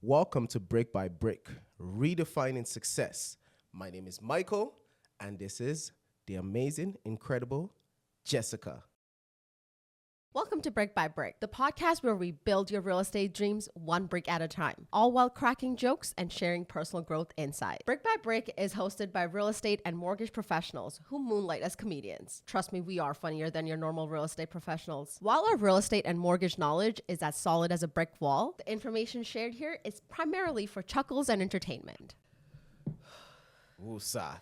Welcome to Brick by Brick, redefining success. My name is Michael, and this is the amazing, incredible Jessica. Welcome to Brick by Brick, the podcast where we build your real estate dreams one brick at a time, all while cracking jokes and sharing personal growth insight. Brick by Brick is hosted by real estate and mortgage professionals who moonlight as comedians. Trust me, we are funnier than your normal real estate professionals. While our real estate and mortgage knowledge is as solid as a brick wall, the information shared here is primarily for chuckles and entertainment. Woosah.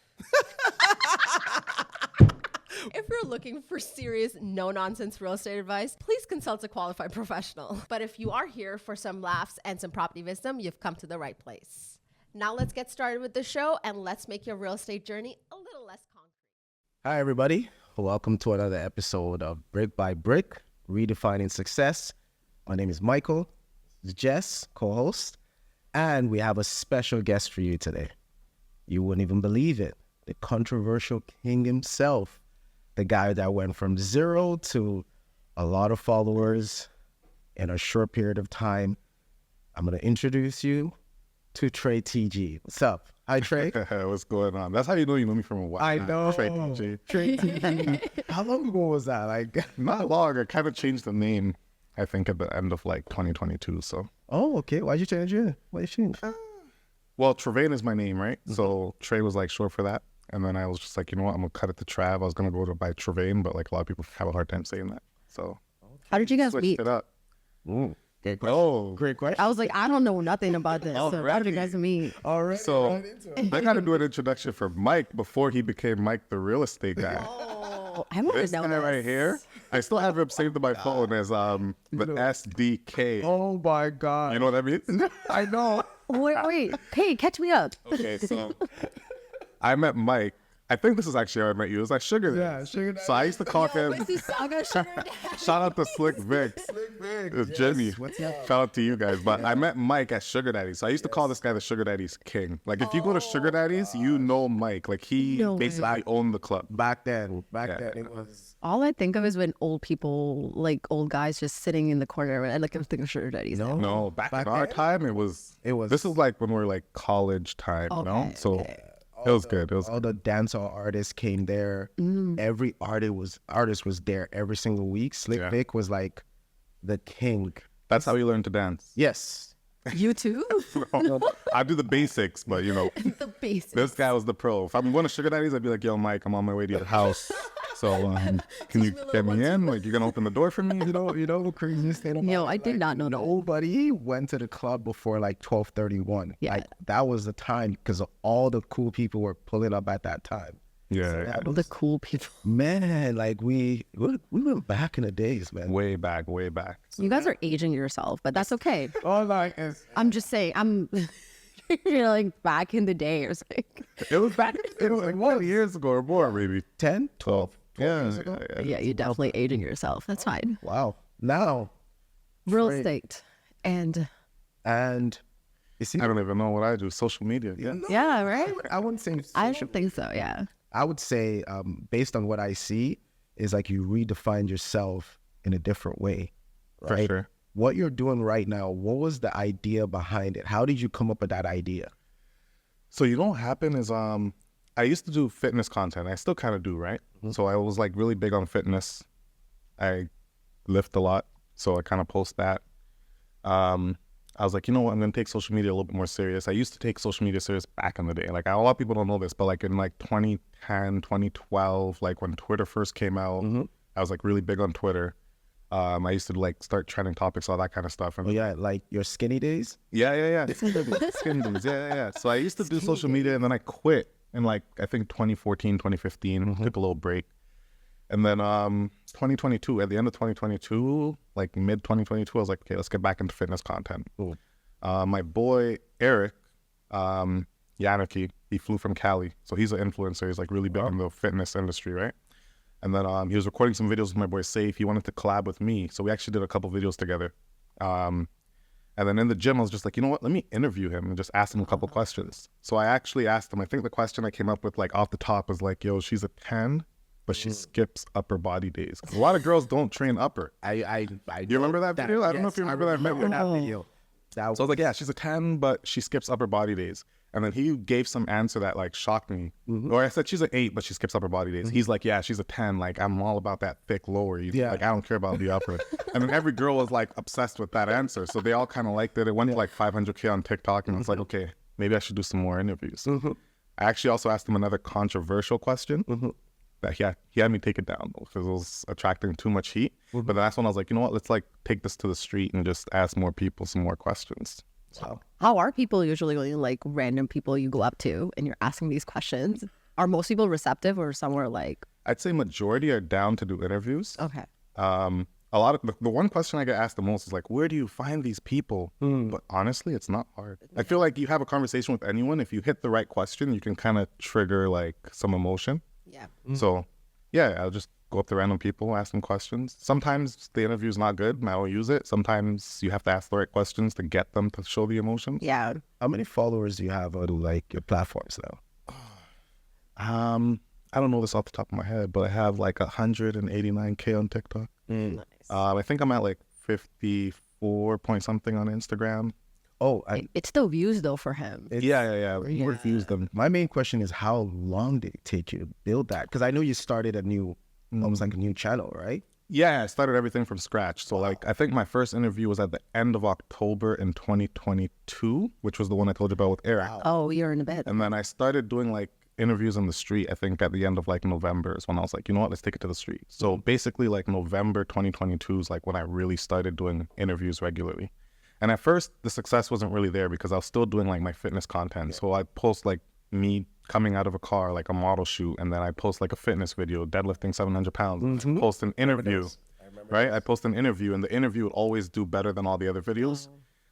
If you're looking for serious, no-nonsense real estate advice, please consult a qualified professional. But if you are here for some laughs and some property wisdom, you've come to the right place. Now let's get started with the show and let's make your real estate journey a little less concrete. Hi, everybody. Welcome to another episode of Brick by Brick, redefining success. My name is Michael. This is Jess, co-host, and we have a special guest for you today. You wouldn't even believe it. The controversial king himself. The guy that went from zero to a lot of followers in a short period of time. I'm going to introduce you to Trey TG. What's up? Hi, Trey. What's going on? That's how you know me from a while. I know. Trey TG. Trey TG. How long ago was that? Like, Not long. I kind of changed the name, I think, at the end of like 2022. So, oh, okay. Why'd you change it? Why'd you change? well, Trevain is my name, right? So Trey was like short for that. And then I was just like, you know what? I'm going to cut it to Trav. I was going to go to by Trevain, but like a lot of people have a hard time saying that. So How did you guys switched meet? it up. Ooh, Oh, great question. I was like, I don't know nothing about this. So how did you guys meet? All right. so I got to do an introduction for Mike before he became Mike, the real estate guy. Oh, I want This to know guy right here, I still have him saved on my phone as the SDK. Oh, my God. You know what that means? I know. Wait. Hey, catch me up. Okay, so I met Mike. I think this is actually how I met you. It was like Sugar Daddy. Yeah, Sugar So I used to call him. Shout out to Slick Vic. It was Jimmy. What's up? Shout out to you guys. But I met Mike at Sugar Daddy. So I used to call this guy the Sugar Daddy's king. Like if you go to Sugar Daddy's, you know Mike. Like he No way. basically owned the club. Back then, Yeah. it was. All I think of is when old people, like old guys, just sitting in the corner, and like I'm thinking of sugar daddies. No, back in our then? time, it was. It was. This is like when we were like college time, you know? Okay, So it was good. It was All the dancehall artists came there. Every artist was there every single week. Slick Yeah. Vic was like the king. That's how we learned to dance. Yes. You too? I do the basics, but you know, The basics. this guy was the pro. If I'm going to Sugar Daddy's, I'd be like, yo, Mike, I'm on my way to your house. So can you get me in? Like, you gonna open the door for me? You know the craziest thing about Yo, it? I did not know that. Nobody went to the club before like 12:31. Yeah. Like that was the time because all the cool people were pulling up at that time. Yeah, The cool people. Man, like we went back in the days, man. way back, way back. You guys are aging yourself, but that's okay. Oh, like I'm just saying, you're like back in the day or something. It was back. It was like 20 years ago or more, maybe. 10, 12. Yeah, Yeah, you're definitely aging yourself. That's fine. Wow. Now, Real Great. estate. And you see, I don't even know what I do. Social media. Yeah. yeah, right? I wouldn't say. I don't think so, yeah. I would say, based on what I see, is like you redefine yourself in a different way. For Right? sure. What you're doing right now, what was the idea behind it? How did you come up with that idea? So you know what happened is I used to do fitness content. I still kind of do, right? So I was like really big on fitness. I lift a lot, so I kind of post that. I was like, you know what? I'm gonna take social media a little bit more serious. I used to take social media serious back in the day. Like a lot of people don't know this, but like in like 2010, 2012, like when Twitter first came out, I was like really big on Twitter. I used to like start trending topics, all that kind of stuff. And Oh yeah, like your skinny days. yeah. Skin dudes. Yeah. So I used to do social media and then I quit in like, I think 2014, 2015, took a little break. And then 2022, at the end of 2022, like mid 2022, I was like, okay, let's get back into fitness content. Cool. My boy, Eric, Yannicki, he flew from Cali. So he's an influencer. He's like really big in the fitness industry, right? And then he was recording some videos with my boy Safe. He wanted to collab with me. So we actually did a couple videos together. And then in the gym, I was just like, you know what? Let me interview him and just ask him a couple questions. So I actually asked him, I think the question I came up with like off the top was like, yo, she's a 10, but she skips upper body days. 'Cause a lot of girls don't train upper. I You remember that video? I don't know if you remember that video. that video. So I was like, yeah, she's a 10, but she skips upper body days. And then he gave some answer that like shocked me. Or I said she's an 8, but she skips upper body days. He's like, yeah, she's a 10. Like, I'm all about that thick lower. Like, I don't care about the upper. And then every girl was like obsessed with that answer. So they all kind of liked it. It went to like 500K on TikTok. And it's like, okay, maybe I should do some more interviews. I actually also asked him another controversial question that he had me take it down because it was attracting too much heat. But that's when I was like, you know what, let's like take this to the street and just ask more people some more questions. So How are people usually like random people you go up to and you're asking these questions? Are most people receptive or somewhere like? I'd say majority are down to do interviews. Okay. A lot of the one question I get asked the most is like, where do you find these people? But honestly, it's not hard. I feel like you have a conversation with anyone. If you hit the right question, you can kind of trigger like some emotion. Yeah. So yeah, I'll just go up to random people, ask them questions. Sometimes the interview is not good and I don't use it. Sometimes you have to ask the right questions to get them to show the emotions. Yeah. How many followers do you have on like your platforms now? I don't know this off the top of my head, but I have like 189K on TikTok. Nice. I think I'm at like 54 point something on Instagram. Oh, It's still views though for him. Yeah. Yeah. Reviews them. My main question is how long did it take you to build that? Because I know you started a new, almost like a new channel, right? Yeah, I started everything from scratch. So like, I think my first interview was at the end of October in 2022, which was the one I told you about with Eric. Oh, you're in a bed. And then I started doing like interviews on the street, I think at the end of like November is when I was like, you know what, let's take it to the street. So basically like November 2022 is like when I really started doing interviews regularly. And at first the success wasn't really there because I was still doing like my fitness content. So I'd post like me coming out of a car, like a model shoot, and then I'd post like a fitness video, deadlifting 700 pounds, post an interview, right? I post an interview and the interview would always do better than all the other videos.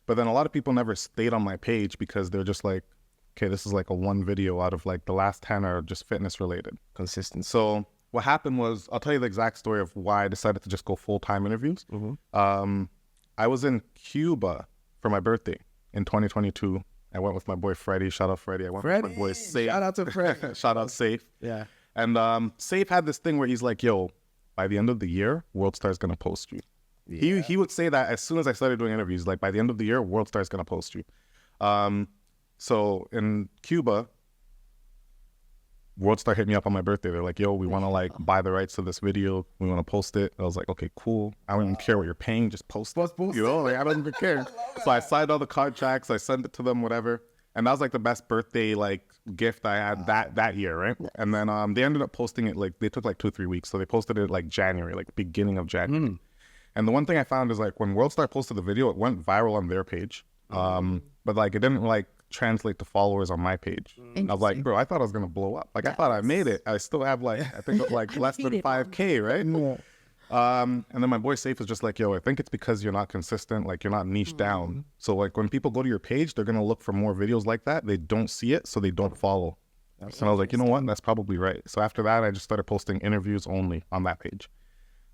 But then a lot of people never stayed on my page because they're just like, okay, this is like a one video out of like the last 10 are just fitness related. Consistent. So what happened was, I'll tell you the exact story of why I decided to just go full-time interviews. I was in Cuba for my birthday in 2022. I went with my boy Freddie. Shout out Freddie. I went with my boy Safe. Shout out to Freddie. Shout out Safe. Yeah. And Safe had this thing where he's like, yo, by the end of the year, WorldStar is going to post you. He would say that as soon as I started doing interviews, like by the end of the year, WorldStar is going to post you. So in Cuba, WorldStar hit me up on my birthday. They're like, yo, we want to like buy the rights to this video. We want to post it. I was like, okay, cool. I don't even care what you're paying. Just post it. You know, like I don't even care. So I signed all the contracts. I sent it to them, whatever. And that was like the best birthday like gift I had that year, right? And then they ended up posting it like, they took like 2-3 weeks. So they posted it like January, like beginning of January. And the one thing I found is like when WorldStar posted the video, it went viral on their page. But like it didn't like translate to followers on my page. I was like, bro, I thought I was gonna blow up. Like I thought I made it. I still have like I think like less than 5K, right? And then my boy Safe was just like, yo, I think it's because you're not consistent, like you're not niche down. So like when people go to your page, they're gonna look for more videos like that. They don't see it, so they don't follow. And I was like, you know what? That's probably right. So after that, I just started posting interviews only on that page.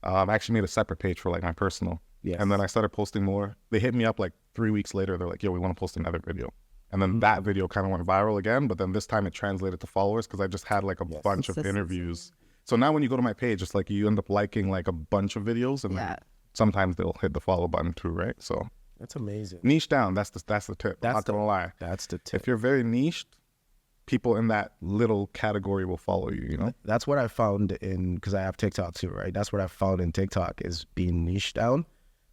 I actually made a separate page for like my personal. Yes. And then I started posting more. They hit me up like 3 weeks later. They're like, yo, we want to post another video. And then that video kind of went viral again, but then this time it translated to followers because I just had like a bunch of interviews. So now when you go to my page, it's like you end up liking like a bunch of videos and then sometimes they'll hit the follow button too, right? So That's amazing. niche down, that's the tip. I'm not gonna lie. That's the tip. If you're very niched, people in that little category will follow you, you know? That's what I found in, because I have TikTok too, right? That's what I found in TikTok is being niche down.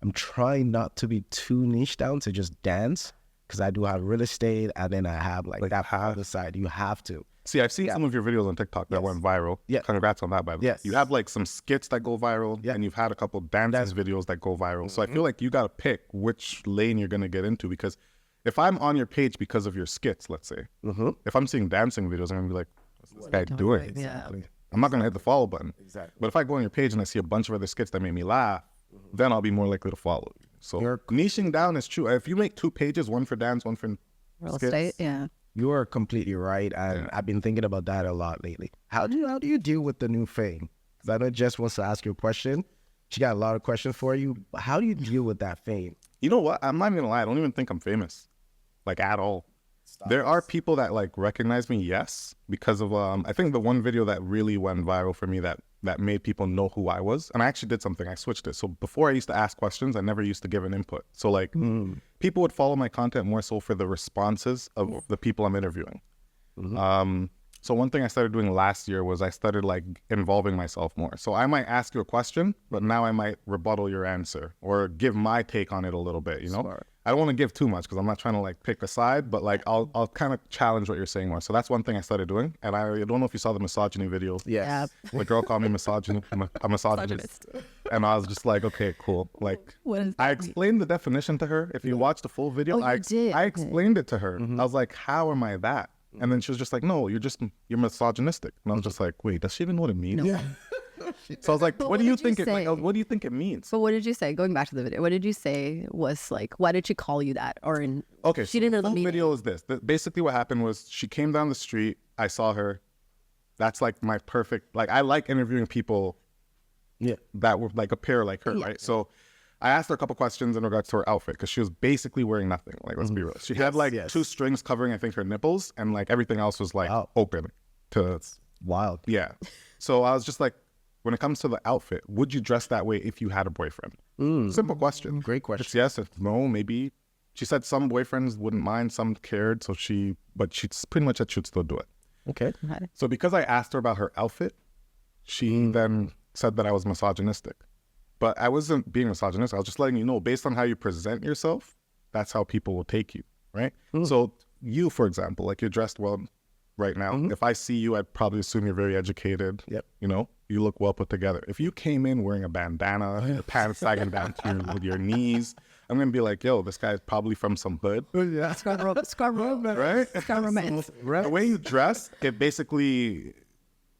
I'm trying not to be too niche down to just dance, because I do have real estate and then I have like that other side. You have to. See, I've seen some of your videos on TikTok that went viral. Yeah. Congrats on that, by the way. Yes. You have like some skits that go viral, and you've had a couple dance videos that go viral. So I feel like you got to pick which lane you're going to get into, because if I'm on your page because of your skits, let's say, if I'm seeing dancing videos, I'm going to be like, what's this guy doing? Yeah. I'm not going to hit the follow button. Exactly. But if I go on your page and I see a bunch of other skits that make me laugh, then I'll be more likely to follow you. So niching down is true. If you make 2 pages, one for dance, one for Real skits, estate, yeah. You are completely right, and I've been thinking about that a lot lately. How do you deal with the new fame? Because I know Jess wants to ask you a question. She got a lot of questions for you. How do you deal with that fame? You know what? I'm not even gonna lie. I don't even think I'm famous, like at all. There are people that like recognize me, yes, because of I think the one video that really went viral for me that made people know who I was. And I actually did something. I switched it. So before I used to ask questions, I never used to give an input. So like people would follow my content more so for the responses of the people I'm interviewing. So one thing I started doing last year was I started like involving myself more. So I might ask you a question, but now I might rebuttal your answer or give my take on it a little bit, you know? Smart. I don't want to give too much because I'm not trying to like pick a side, but like I'll kind of challenge what you're saying more. So that's one thing I started doing. And I don't know if you saw the misogyny video. Yes. The girl called me misogynist. I'm a misogynist. And I was just like, okay, cool. Like What is I explained the definition to her. If you watch the full video, Oh, you did? I Okay. explained it to her. I was like, how am I that? And then she was just like, no, you're misogynistic. And I was just like, wait, does she even know what it means? Yeah. So I was like, But what do what you did you think it like, say? what do you think it means? So what did you say? Going back to the video, what did you say was like? Why did she call you that? Or in Okay, she didn't know the full meaning. video is this. Basically what happened was she came down the street. I saw her. That's like my perfect, like I like interviewing people Yeah. that were like appear like her, Yeah. right? So I asked her a couple questions in regards to her outfit because she was basically wearing nothing. Like, let's be real. She had like yes. 2 strings covering, I think, her nipples, and like everything else was like Wow. open to, Wild. yeah. So I was just like, when it comes to the outfit, would you dress that way if you had a boyfriend? Simple question. Great question. It's yes, it's no, maybe. She said some boyfriends wouldn't mind, some cared, but she pretty much said she'd still do it. Okay. Okay. So because I asked her about her outfit, she then said that I was misogynistic. But I wasn't being misogynist. I was just letting you know, based on how you present yourself, that's how people will take you, right? So you, for example, like you're dressed well right now. If I see you, I'd probably assume you're very educated. Yep. You know, you look well put together. If you came in wearing a bandana, your pants sagging down to your knees, I'm going to be like, yo, this guy's probably from some hood. Yeah. Scarborough, Right? romance. The way you dress, it basically,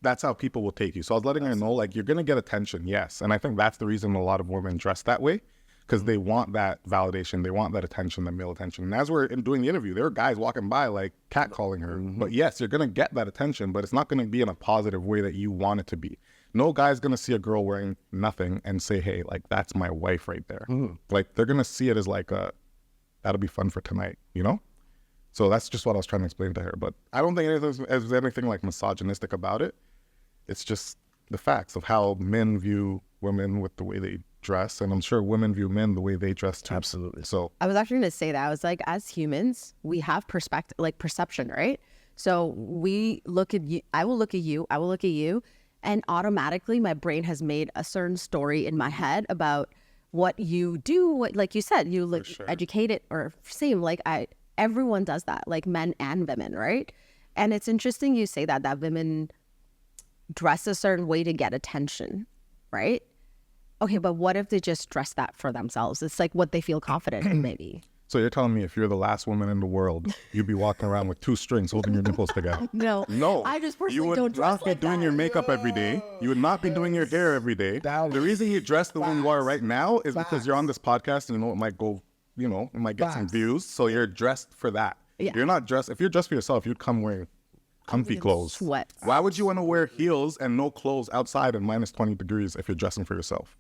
that's how people will take you. So I was letting her know, like, you're going to get attention, yes. And I think that's the reason a lot of women dress that way, because they want that validation. They want that attention, that male attention. And as we're doing the interview, there were guys walking by, like, catcalling her. But yes, you're going to get that attention, but it's not going to be in a positive way that you want it to be. No guy's going to see a girl wearing nothing and say, hey, like, that's my wife right there. Like, they're going to see it as like that'll be fun for tonight, you know? So that's just what I was trying to explain to her. But I don't think there's anything like misogynistic about it. It's just the facts of how men view women with the way they dress. And I'm sure women view men the way they dress too. Absolutely. So I was actually going to say that. I was like, as humans, we have perspective, like perception, right? So we look at you, I will look at you, I will look at you, and automatically my brain has made a certain story in my head about what you do. What, like you said, you look educated or same. Like everyone does that, like men and women, right? And it's interesting you say that women dress a certain way to get attention, right? Okay, but what if they just dress that for themselves? It's like what they feel confident in, maybe. So you're telling me if you're the last woman in the world, you'd be walking around with 2 strings holding your nipples together? No, No. I just personally you would don't dress not be like doing that. your makeup every day. You would not be doing your hair every day. The reason you dress the way you are right now is because you're on this podcast and you know it might go, you know, it might get some views. So you're dressed for that. Yeah. You're not dressed. If you're dressed for yourself, you'd come wearing comfy clothes. sweat. Why would you want to wear heels and no clothes outside in minus 20 degrees if you're dressing for yourself?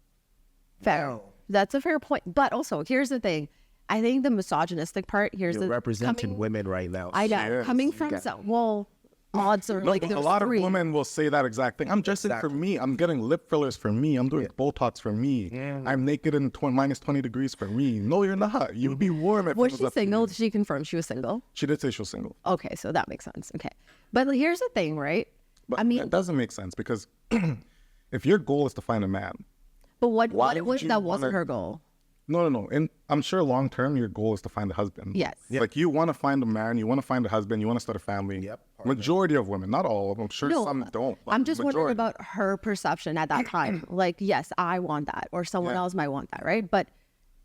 Fair. That's a fair point. But also, here's the thing. I think the misogynistic part, here's You're the representing coming- women right now. I know. Yes. Coming from well, odds are No, like but there's a lot 3. of women will say that exact thing. I'm dressing for me. I'm getting lip fillers for me. I'm doing Botox for me. I'm naked in minus 20 degrees for me. No, you're not. You'd be warm if Was it she up to you. single? Did she confirm she was single? She did say she was single. Okay, so that makes sense. Okay. But here's the thing, right? But I mean, that doesn't make sense because if your goal is to find a man, but what why if would you that wasn't wanna- her goal? no. And I'm sure long term, your goal is to find a husband. Yes. Like you want to find a man, you want to find a husband, you want to start a family. Yep. Majority of women, not all of them. I'm sure No, some don't. but I'm just wondering majority. about her perception at that time. Like, yes, I want that, or someone else might want that, right? But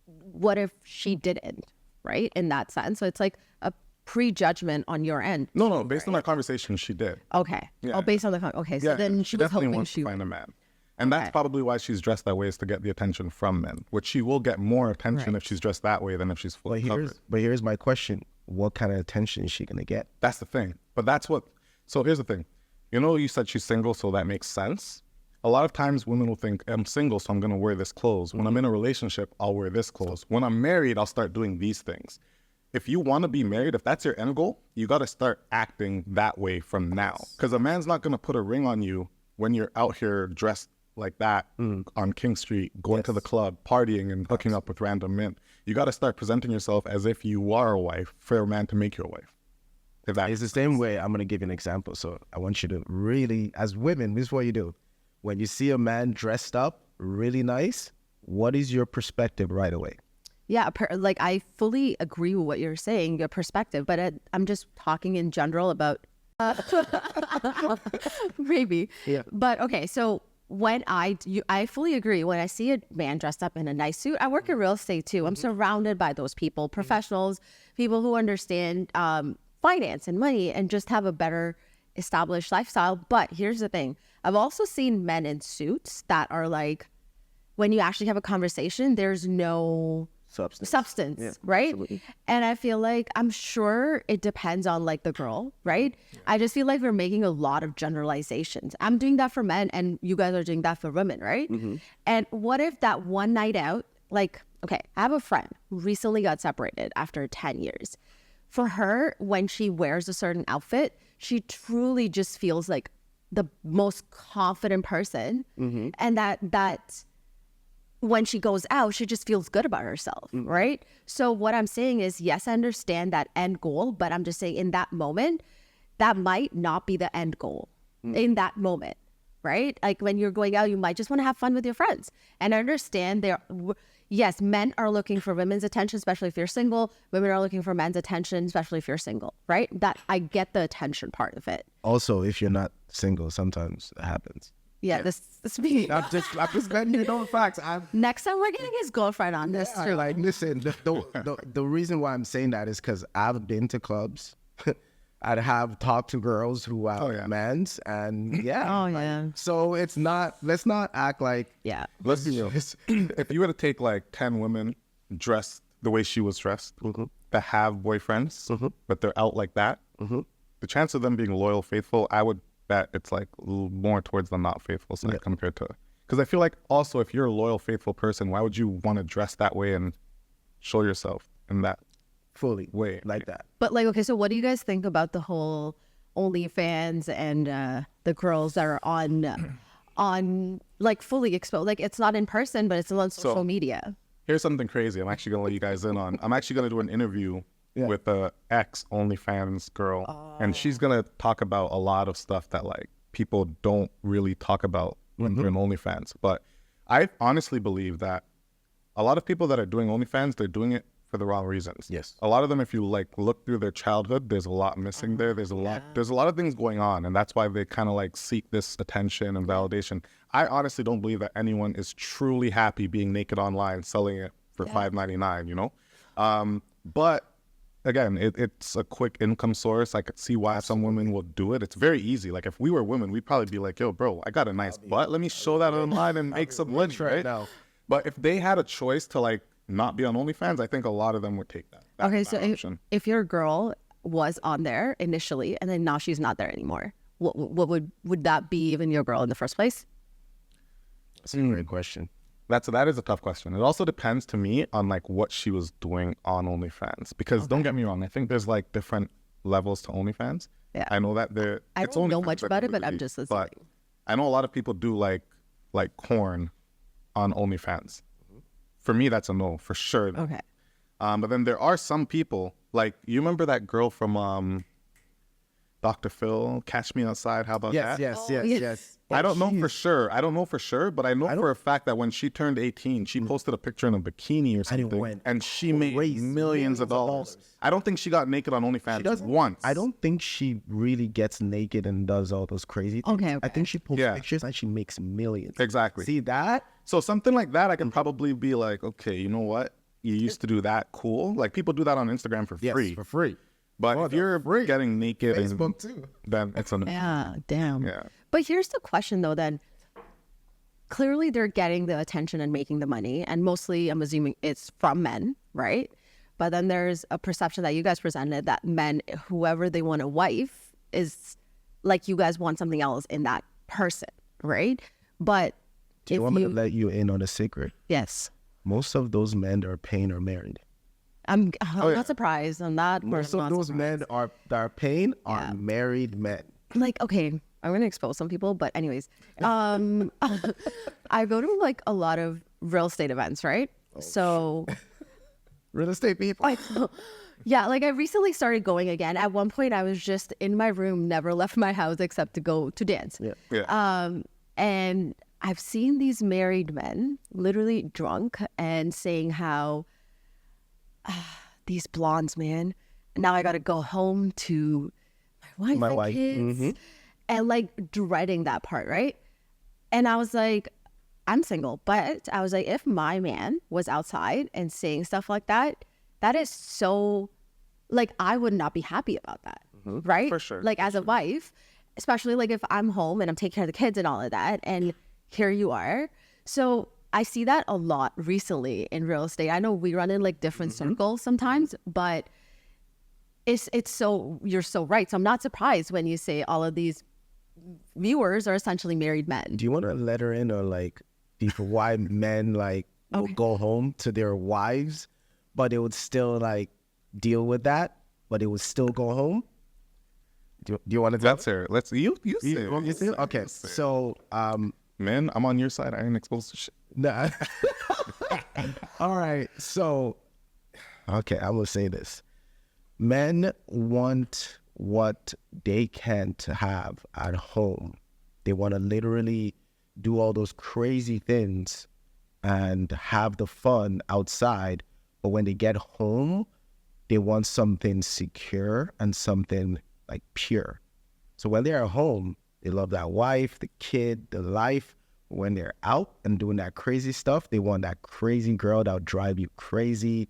what if she didn't, right? In that sense. So it's like a prejudgment on your end. No. Based on our conversation, she did. Okay. Yeah. Oh, based on the okay. So then she was definitely hoping wants she to find a man. And that's Okay. probably why she's dressed that way, is to get the attention from men, which she will get more attention Right. if she's dressed that way than if she's fully covered. But here's my question: what kind of attention is she gonna get? That's the thing. But that's what, so here's the thing. You know, you said she's single, so that makes sense. A lot of times women will think, I'm single, so I'm going to wear this clothes. When I'm in a relationship, I'll wear this clothes. When I'm married, I'll start doing these things. if you want to be married, if that's your end goal, you got to start acting that way from now. Because a man's not going to put a ring on you when you're out here dressed like that on King Street, going to the club, partying and hooking up with random men. You got to start presenting yourself as if you are a wife for a man to make your wife. If that It's the same way. I'm going to give you an example. So I want you to really, as women, this is what you do. When you see a man dressed up really nice, what is your perspective right away? Yeah, like I fully agree with what you're saying, your perspective, but I'm just talking in general about maybe. Yeah. But okay, so when I fully agree. When I see a man dressed up in a nice suit, I work in real estate too. I'm surrounded by those people, professionals, people who understand finance and money and just have a better established lifestyle. But here's the thing. I've also seen men in suits that are like, when you actually have a conversation, there's no substance, Yeah, right? absolutely. And I feel like, I'm sure it depends on like the girl, right? I just feel like we're making a lot of generalizations. I'm doing that for men and you guys are doing that for women, right? And what if that one night out, like, okay, I have a friend who recently got separated after 10 years. For her, when she wears a certain outfit, she truly just feels like the most confident person. And that when she goes out, she just feels good about herself, right? So what I'm saying is, yes, I understand that end goal, but I'm just saying in that moment, that might not be the end goal in that moment, right? Like when you're going out, you might just want to have fun with your friends. And I understand yes, men are looking for women's attention, especially if you're single. Women are looking for men's attention, especially if you're single, right? That I get the attention part of it. Also, if you're not single, sometimes it happens. Yeah, this me. I'm just letting you know the facts. Next time we're getting his girlfriend on this. Yeah, like, listen, the reason why I'm saying that is because I've been to clubs. I'd have talked to girls who have mans, and yeah. Oh, yeah. So it's not, let's not act like, Yeah. Let's be real. If you were to take like 10 women dressed the way she was dressed that have boyfriends, but they're out like that, the chance of them being loyal, faithful, I would bet it's like a little more towards the not faithful side compared to, because I feel like also if you're a loyal, faithful person, why would you want to dress that way and show yourself in that fully way? like that. But like, okay, so what do you guys think about the whole OnlyFans and the girls that are on like fully exposed? Like it's not in person, but it's on social media. Here's something crazy. I'm actually gonna let you guys in on. I'm actually gonna do an interview with a ex OnlyFans girl, and she's gonna talk about a lot of stuff that like people don't really talk about when they're in OnlyFans. But I honestly believe that a lot of people that are doing OnlyFans, they're doing it for the wrong reasons. Yes. A lot of them, if you like look through their childhood, there's a lot missing there. There's a lot of things going on, and that's why they kind of like seek this attention and validation. I honestly don't believe that anyone is truly happy being naked online, selling it for $5.99. You know, but again, it's a quick income source. I could see why some women will do it. It's very easy. Like if we were women, we'd probably be like, "Yo, bro, I got a nice butt. Let me show that online and make some money right now." But if they had a choice to like not be on OnlyFans, I think a lot of them would take that. Okay, that so option. if your girl was on there initially and then now she's not there anymore, what would that be even your girl in the first place? That's a great question. That is a tough question. It also depends to me on like what she was doing on OnlyFans, because don't get me wrong, I think there's like different levels to OnlyFans. Yeah. I know that I don't know much about it, but I'm just listening. But I know a lot of people do like porn on OnlyFans. For me, that's a no, for sure. Okay. But then there are some people, like, you remember that girl from Dr. Phil, Catch Me Outside? How about that? Yes. I don't know for sure. But I know for a fact that when she turned 18, she posted a picture in a bikini or something, and she made millions of dollars. I don't think she got naked on OnlyFans once. I don't think she really gets naked and does all those crazy things. Okay. I think she posts pictures and she makes millions. Exactly. See that? So something like that, I can probably be like, okay, you know what? You used to do that, cool. Like people do that on Instagram for free. Yes, for free. But if you're getting naked, Facebook too. then it's a Yeah, damn. Yeah. But here's the question though, then. Clearly they're getting the attention and making the money, and mostly I'm assuming it's from men, right? But then there's a perception that you guys presented that men, whoever they want a wife, is like you guys want something else in that person, right? But Do you want me to let you in on a secret? yes. Most of those men that are paying are married. I'm yeah. not surprised on that. Most of those men that are paying are married men. Like, okay, I'm gonna expose some people, but anyways, I go to like a lot of real estate events, right? So Real estate people. yeah, like I recently started going again. At one point, I was just in my room, never left my house except to go to dance. Yeah. And I've seen these married men literally drunk and saying how these blondes, man, now I got to go home to my wife and kids, and like dreading that part, right? And I was like, I'm single, but I was like, if my man was outside and saying stuff like that, that is so, like, I would not be happy about that, right? For sure. Like, as a wife, especially like if I'm home and I'm taking care of the kids and all of that, and here you are. So I see that a lot recently in real estate. I know we run in like different circles sometimes, but it's so, you're so right. So I'm not surprised when you say all of these viewers are essentially married men. Do you want to let her in on like people why men like will go home to their wives, but they would still like deal with that, but they would still go home? Do you want to? That's her. Let's you say it. You say it? Okay, so Man, I'm on your side. I ain't exposed to shit. nah. All right, so okay, I will say this: men want what they can't have at home. They want to literally do all those crazy things and have the fun outside, but when they get home, they want something secure and something like pure. So when they're at home, they love that wife, the kid, the life. When they're out and doing that crazy stuff, they want that crazy girl that'll drive you crazy,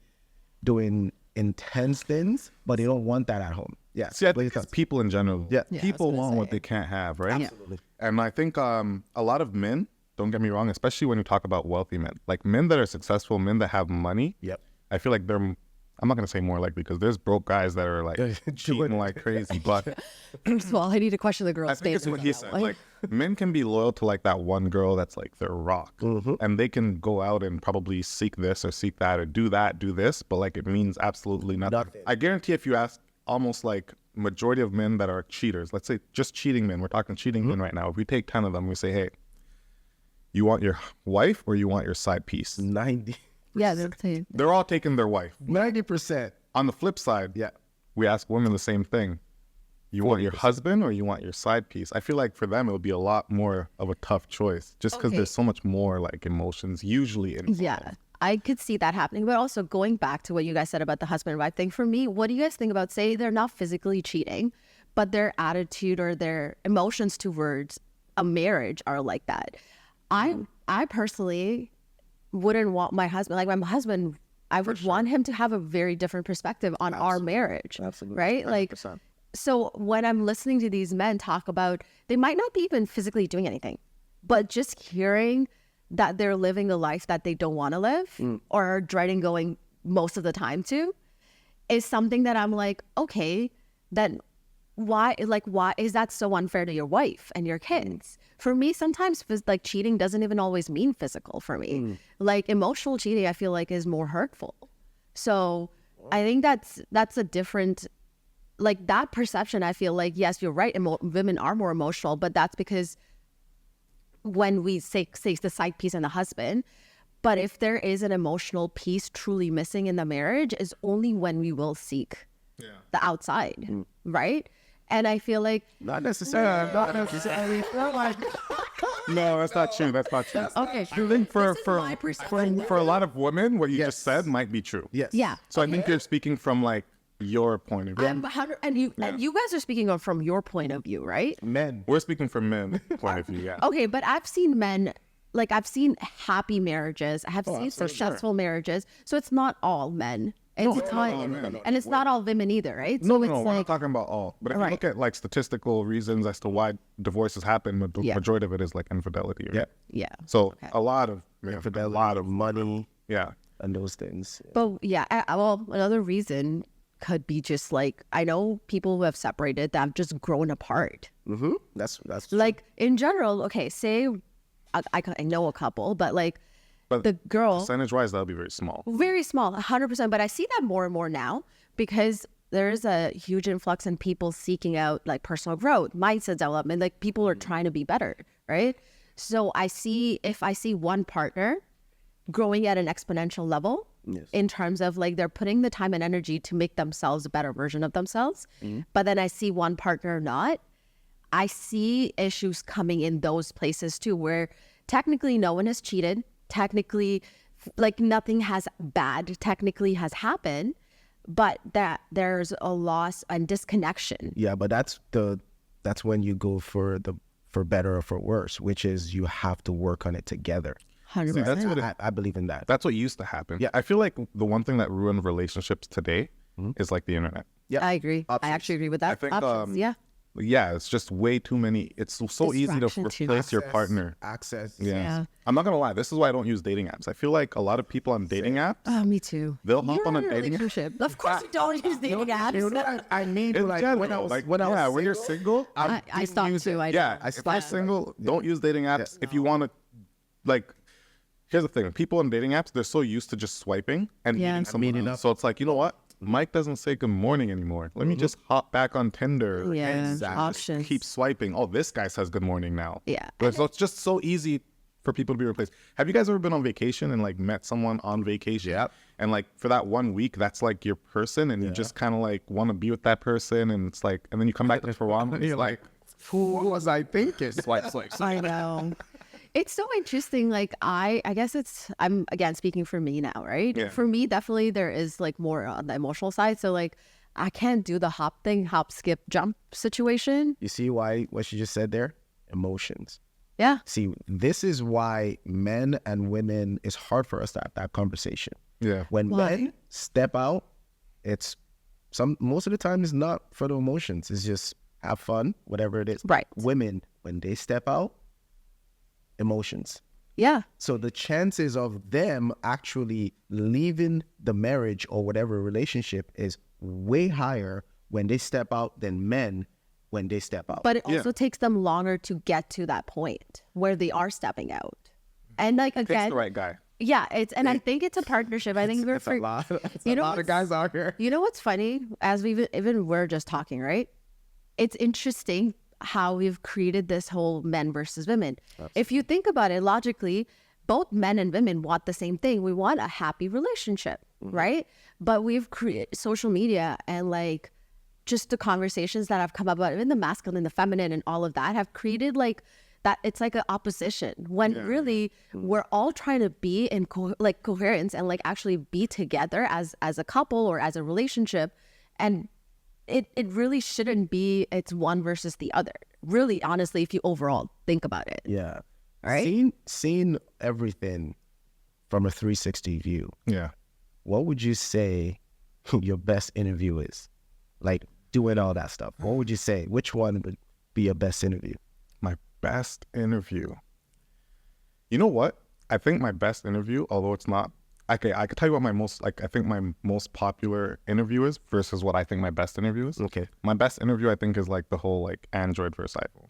doing intense things, but they don't want that at home. Yeah. See, I think it's people in general. Yeah. People want what they can't have, right? Absolutely. And I think a lot of men, don't get me wrong, especially when you talk about wealthy men, like men that are successful, men that have money. Yep. I feel like they're, I'm not going to say more likely because there's broke guys that are like cheating like crazy. But First of all, I need to question the I girl's think it's standards. what he said. Like men can be loyal to like that one girl that's like their rock. And they can go out and probably seek this or seek that or do that, do this. But like it means absolutely nothing. I guarantee if you ask almost like majority of men that are cheaters, let's say just cheating men, we're talking cheating men right now. If we take 10 of them, we say, hey, you want your wife or you want your side piece? 90%. Yeah, they'll say They're all taking their wife. 90%. On the flip side, Yeah. we ask women the same thing. You want your husband or you want your side piece? I feel like for them, it would be a lot more of a tough choice just because Okay. there's so much more like emotions usually involved. yeah, I could see that happening. But also going back to what you guys said about the husband and wife thing, for me, what do you guys think about, say they're not physically cheating, but their attitude or their emotions towards a marriage are like that? I personally wouldn't want my husband, like my husband, I would want him to have a very different perspective on our marriage. Absolutely. Right? Like, 100%. so when I'm listening to these men talk about, they might not be even physically doing anything, but just hearing that they're living the life that they don't want to live or are dreading going most of the time to is something that I'm like, okay, then why is that so unfair to your wife and your kids? For me, sometimes like cheating doesn't even always mean physical for me. Like emotional cheating, I feel like is more hurtful. So I think that's a different, like that perception. I feel like, yes, you're right. Women are more emotional, but that's because when we say the side piece and the husband, but if there is an emotional piece truly missing in the marriage is only when we will seek the outside, right? And I feel like Not necessarily. Not necessarily. No, that's not true. That's not true. okay, I think for my perspective. a lot of women, what you just said might be true. Yes. Yeah. So I think you're speaking from like your point of view. And you guys are speaking of from your point of view, right? Men. We're speaking from men point of view. Yeah. Okay, but I've seen men, like I've seen happy marriages. I have seen successful marriages. So it's not all men. It's not, and it's not all women either, right? No, So it's we're not like, talking about all. But if you Right. look at like statistical reasons as to why divorces happen, the Yeah. majority of it is like infidelity. Right? Yeah. yeah. So a lot of Money yeah. and those things. But yeah, well, another reason could be just like, I know people who have separated that have just grown apart. Mm-hmm. That's Like in general, okay, say I know a couple, but like But the girl, percentage-wise, that'll be very small. very small, 100%. But I see that more and more now because there's a huge influx in people seeking out like personal growth, mindset development. Like people are trying to be better, right? So if I see one partner growing at an exponential level in terms of like they're putting the time and energy to make themselves a better version of themselves, but then I see one partner not, I see issues coming in those places too, where technically no one has cheated. Technically, like nothing has technically has happened, but that there's a loss and disconnection. Yeah, but that's when you go for better or for worse, which is you have to work on it together. 100%. That's what I believe in that. That's what used to happen. Yeah, I feel like the one thing that ruined relationships today is like the internet. Yeah, I agree. options. I actually agree with that. I think, Options, yeah. Yeah, it's just way too many. It's so easy to Distraction too. replace your partner. Access. Yeah. I'm not gonna lie. This is why I don't use dating apps. I feel like a lot of people on dating apps, Oh, me too. they'll hop You're on a in a dating app. relationship. Of course, you don't use dating apps. You know what I mean? In Like general, when I was like, when I was when you're single, I didn't stopped use too. it. I yeah, know. if you're single, don't use dating apps. If you want to, like, here's the thing: people on dating apps, they're so used to just swiping and Yeah. meeting someone Meeting else. So it's like, you know what? Mike doesn't say good morning anymore. Let me just hop back on Tinder. Yeah, Exactly. options. Keep swiping. Oh, this guy says good morning now. Yeah. So it's just so easy for people to be replaced. Have you guys ever been on vacation and like met someone on vacation? Yep. And like for that 1 week, that's like your person, and you just kind of like want to be with that person, and it's like, and then you come back to Toronto, and you're like, who was I thinking? swipe. I know. It's so interesting. Like I guess I'm again speaking for me now, right? Yeah. For me, definitely there is like more on the emotional side. So like I can't do the hop, skip, jump situation. You see what she just said there? Emotions. Yeah. See, this is why men and women, it's hard for us to have that conversation. Yeah. When Why? men step out, most of the time it's not for the emotions. It's just have fun, whatever it is. Right. Women, when they step out, emotions. Yeah. So the chances of them actually leaving the marriage or whatever relationship is way higher when they step out than men when they step out. But it also takes them longer to get to that point where they are stepping out. And like Pick again, the right guy. yeah, I think it's a partnership. I think we're it's a lot. It's you a know lot of guys out here. You know what's funny? As we're just talking, right? It's interesting how we've created this whole men versus women. If you think about it logically, both men and women want the same thing. We want a happy relationship, right? But we've created social media and like just the conversations that have come about, even the masculine, the feminine, and all of that have created like that. It's like an opposition when really we're all trying to be in coherence and like actually be together as a couple or as a relationship. And it really shouldn't be it's one versus the other. Really, honestly, if you overall think about it. Yeah. Right? Seeing everything from a 360 view, Yeah. what would you say your best interview is? Like doing all that stuff. What would you say? Which one would be your best interview? My best interview. You know what? I think my best interview, although it's not, okay, I could tell you what I think my most popular interview is versus what I think my best interview is. Okay. My best interview, I think, is like the whole like Android versus iPhone.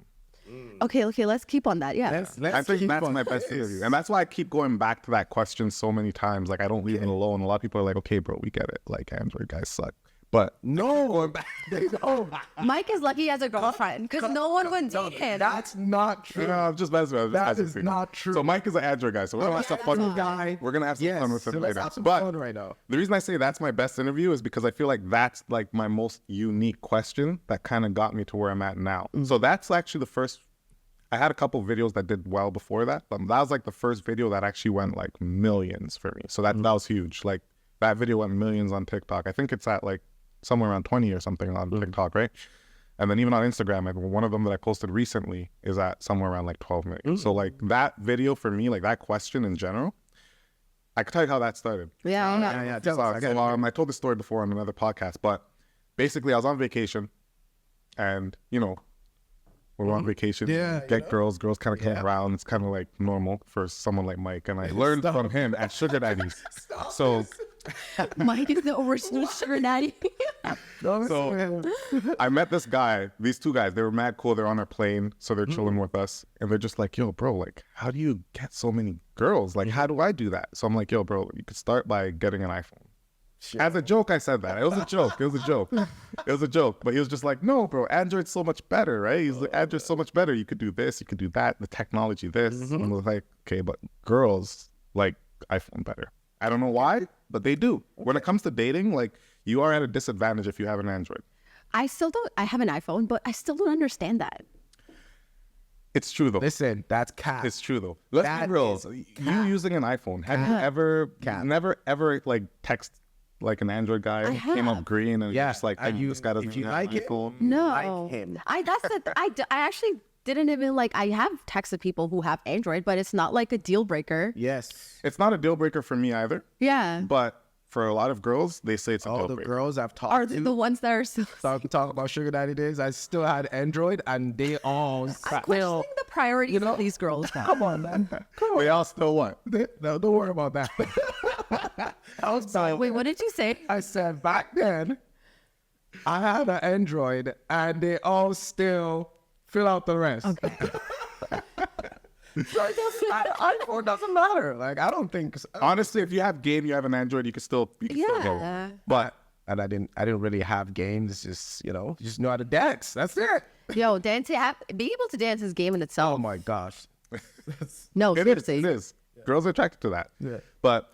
Okay, let's keep on that. Yeah. I think that's my best interview. And that's why I keep going back to that question so many times. Like, I don't leave it alone. A lot of people are like, okay, bro, we get it. Like, Android guys suck. But No, going back. No, Mike is lucky he has a girlfriend because no one would date him. that's not true. I'm just messing with That is not true. So Mike is an Android guy. So we're gonna have some fun. guy. We're gonna have some Yes, fun with so him let's later. have some But fun right now. the reason I say that's my best interview is because I feel like that's like my most unique question that kind of got me to where I'm at now. So that's actually the first. I had a couple videos that did well before that, but that was like the first video that actually went like millions for me. So that was huge. Like that video went millions on TikTok. I think it's at like somewhere around 20 or something on TikTok, right? And then even on Instagram, one of them that I posted recently is at somewhere around like 12 million. So like that video for me, like that question in general, I could tell you how that started. Yeah. Tell us. I told this story before on another podcast, but basically I was on vacation and, you know, we're on vacation, Yeah, get girls kind of come around. It's kind of like normal for someone like Mike. And I learned from him at Sugar Daddies. So Mike is the original sugar daddy. So I met this guy, these two guys, they were mad cool. They're on our plane, so they're chilling with us. And they're just like, yo, bro, like, how do you get so many girls? Like, how do I do that? So I'm like, yo, bro, you could start by getting an iPhone. As a joke, I said that. It was a joke. It was a joke. It was a joke. But he was just like, no, bro, Android's so much better, right? He's like, Android's so much better. You could do this, you could do that, the technology, this. And I was like, okay, but girls like iPhone better. I don't know why, but they do. When it comes to dating, like, you are at a disadvantage if you have an Android. I have an iPhone, but I still don't understand that. It's true, though. Listen, that's cap. It's true, though. Let's That be real. is You using an iPhone, have you ever, never, ever, like, text like an Android guy I who came up have. green and Yeah. you're just like, Are you- this guy doesn't if you have like an it, iPhone. No, Like him. I actually didn't even like. I have texted people who have Android, but it's not like a deal breaker. Yes. It's not a deal breaker for me either, Yeah, but for a lot of girls, they say it's a All deal the breaker. girls I've talked are to the ones that are still talk about sugar daddy days. I still had Android, and they all questioning the priorities of these girls. Come on, man. They all still what? No, don't worry about that. I was telling. Wait, what did you say? I said back then, I had an Android, and they all still fill out the rest. So I guess iPhone doesn't matter. Like, I don't think. Honestly, if you have game, you have an Android, you can still go. Yeah. But And I didn't really have games. Just just know how to dance. That's it. Yo, dancing, being able to dance is game in Oh itself. my gosh. No, it is. seriously. It is. Girls are attracted to that. Yeah. But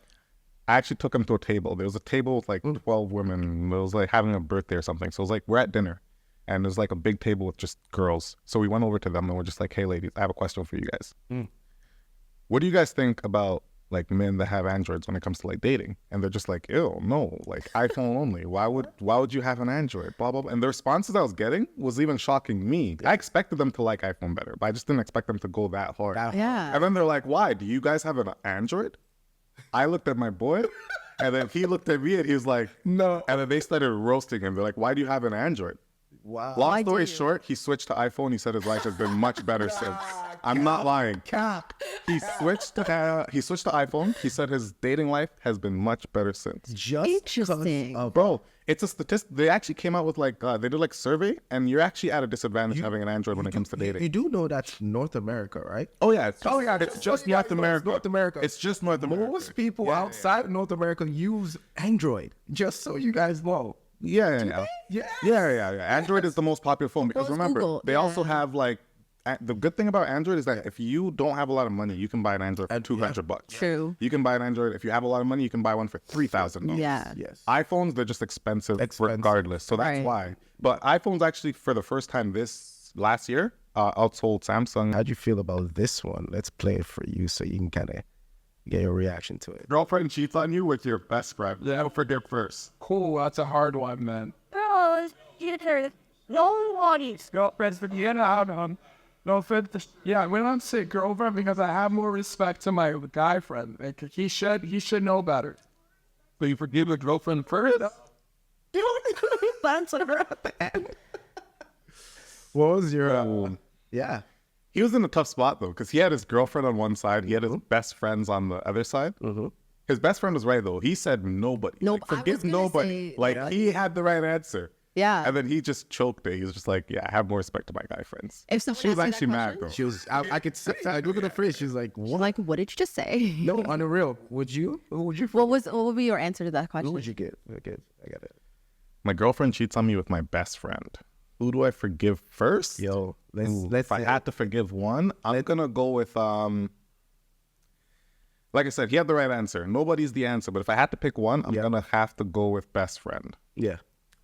I actually took him to a table. There was a table with like 12 women. It was like having a birthday or something. So it was like, we're at dinner. And there's like a big table with just girls. So we went over to them and we're just like, hey, ladies, I have a question for you guys. What do you guys think about like men that have Androids when it comes to like dating? And they're just like, ew, no, like iPhone only. Why would you have an Android? Blah, blah, blah. And the responses I was getting was even shocking me. I expected them to like iPhone better, but I just didn't expect them to go that hard. Yeah. And then they're like, why? Do you guys have an Android? I looked at my boy, and then he looked at me and he was like, No. and then they started roasting him. They're like, why do you have an Android? Wow. Long Why do story you? short, he switched to iPhone. He said his life has been much better since. I'm not lying. Cap. He switched to iPhone. He said his dating life has been much better since. Just Interesting. because of- Bro, it's a statistic. They actually came out with like they did like survey, and you're actually at a disadvantage having an Android when it comes to dating. You do know that's North America, right? Oh yeah, it's it's just North America. North America. It's just North America. Most people outside of North America use Android. Just so you guys know. Yeah. Android is the most popular phone because Well, it's remember, Google, they also have like the good thing about Android is that if you don't have a lot of money, you can buy an Android for $200. True. You can buy an Android if you have a lot of money. You can buy one for $3,000. Yeah. Yes. iPhones, they're just expensive regardless. So that's Right. why. But iPhones actually, for the first time this last year, outsold Samsung. How'd you feel about this one? Let's play it for you so you can kind of get your reaction to it. Girlfriend cheats on you with your best friend. Yeah, forgive first. Cool, that's a hard one, man. Girlfriends, but no offense. Yeah, we don't say girlfriend because I have more respect to my guy friend. Like, he should know better. But you forgive your girlfriend first? What was your yeah? He was in a tough spot though, because he had his girlfriend on one side, he had his best friends on the other side. His best friend was right though. He said nobody. No, Like, I was forgive gonna nobody. say- Like he had the right answer. Yeah. And then he just choked it. He was just like, "Yeah, I have more respect to my guy friends." If someone She was asked me actually that mad question, though. She was. I could see. I look at her face. She's like, I'm "What? like, what did you just say? No, on the real. Would you? Who would you? What would be your answer to that Who question? would you get? Okay, I got it. My girlfriend cheats on me with my best friend. Who do I forgive first? Yo, let's Ooh, let's. if I had to forgive one, I'm gonna go with like I said, he had the right answer. Nobody's the answer, but if I had to pick one, I'm gonna have to go with best friend. Yeah.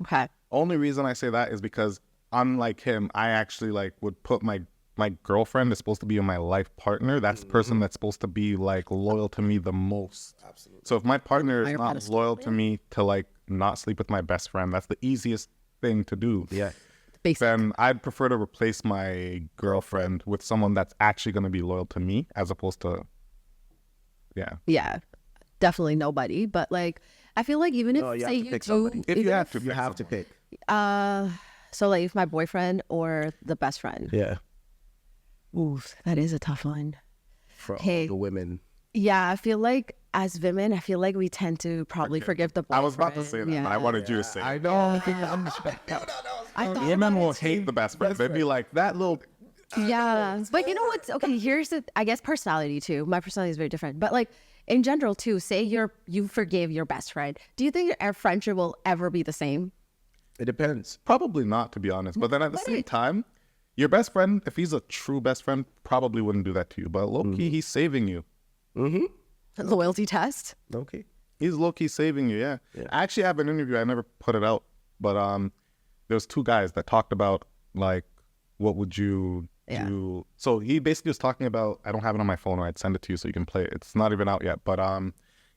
Okay. Only reason I say that is because unlike him, I actually like would put my girlfriend is supposed to be my life partner. That's the person that's supposed to be like loyal to me the most. Absolutely. So if my partner is Higher not pedestal. loyal to me to like not sleep with my best friend, that's the easiest thing to do. Yeah. Basic. Then I'd prefer to replace my girlfriend with someone that's actually going to be loyal to me as opposed to, yeah. Yeah. Definitely nobody. But like, I feel like even if No, you say have to you pick do, somebody. If you even have to, You have to pick. so like if my boyfriend or the best friend. Yeah. Ooh, that is a tough one. For all Hey. the women. Yeah, I feel like as women, I feel like we tend to probably forgive the boyfriend. I was about to say that, but I wanted you to say I it. know. I thought Women about will it too. hate the best friend. They'd be like, that little... Yeah, but you know what's okay? Here's the, I guess, personality too. My personality is very different, but like in general too. Say you forgave your best friend. Do you think your friendship will ever be the same? It depends. Probably not, to be honest. But then at the same time, your best friend, if he's a true best friend, probably wouldn't do that to you. But low-key, he's saving you. Loyalty test. Okay. He's low-key saving you, yeah. I actually have an interview. I never put it out. But there's two guys that talked about, like, what would you do? So he basically was talking about, I don't have it on my phone, or I'd send it to you so you can play it. It's not even out yet. But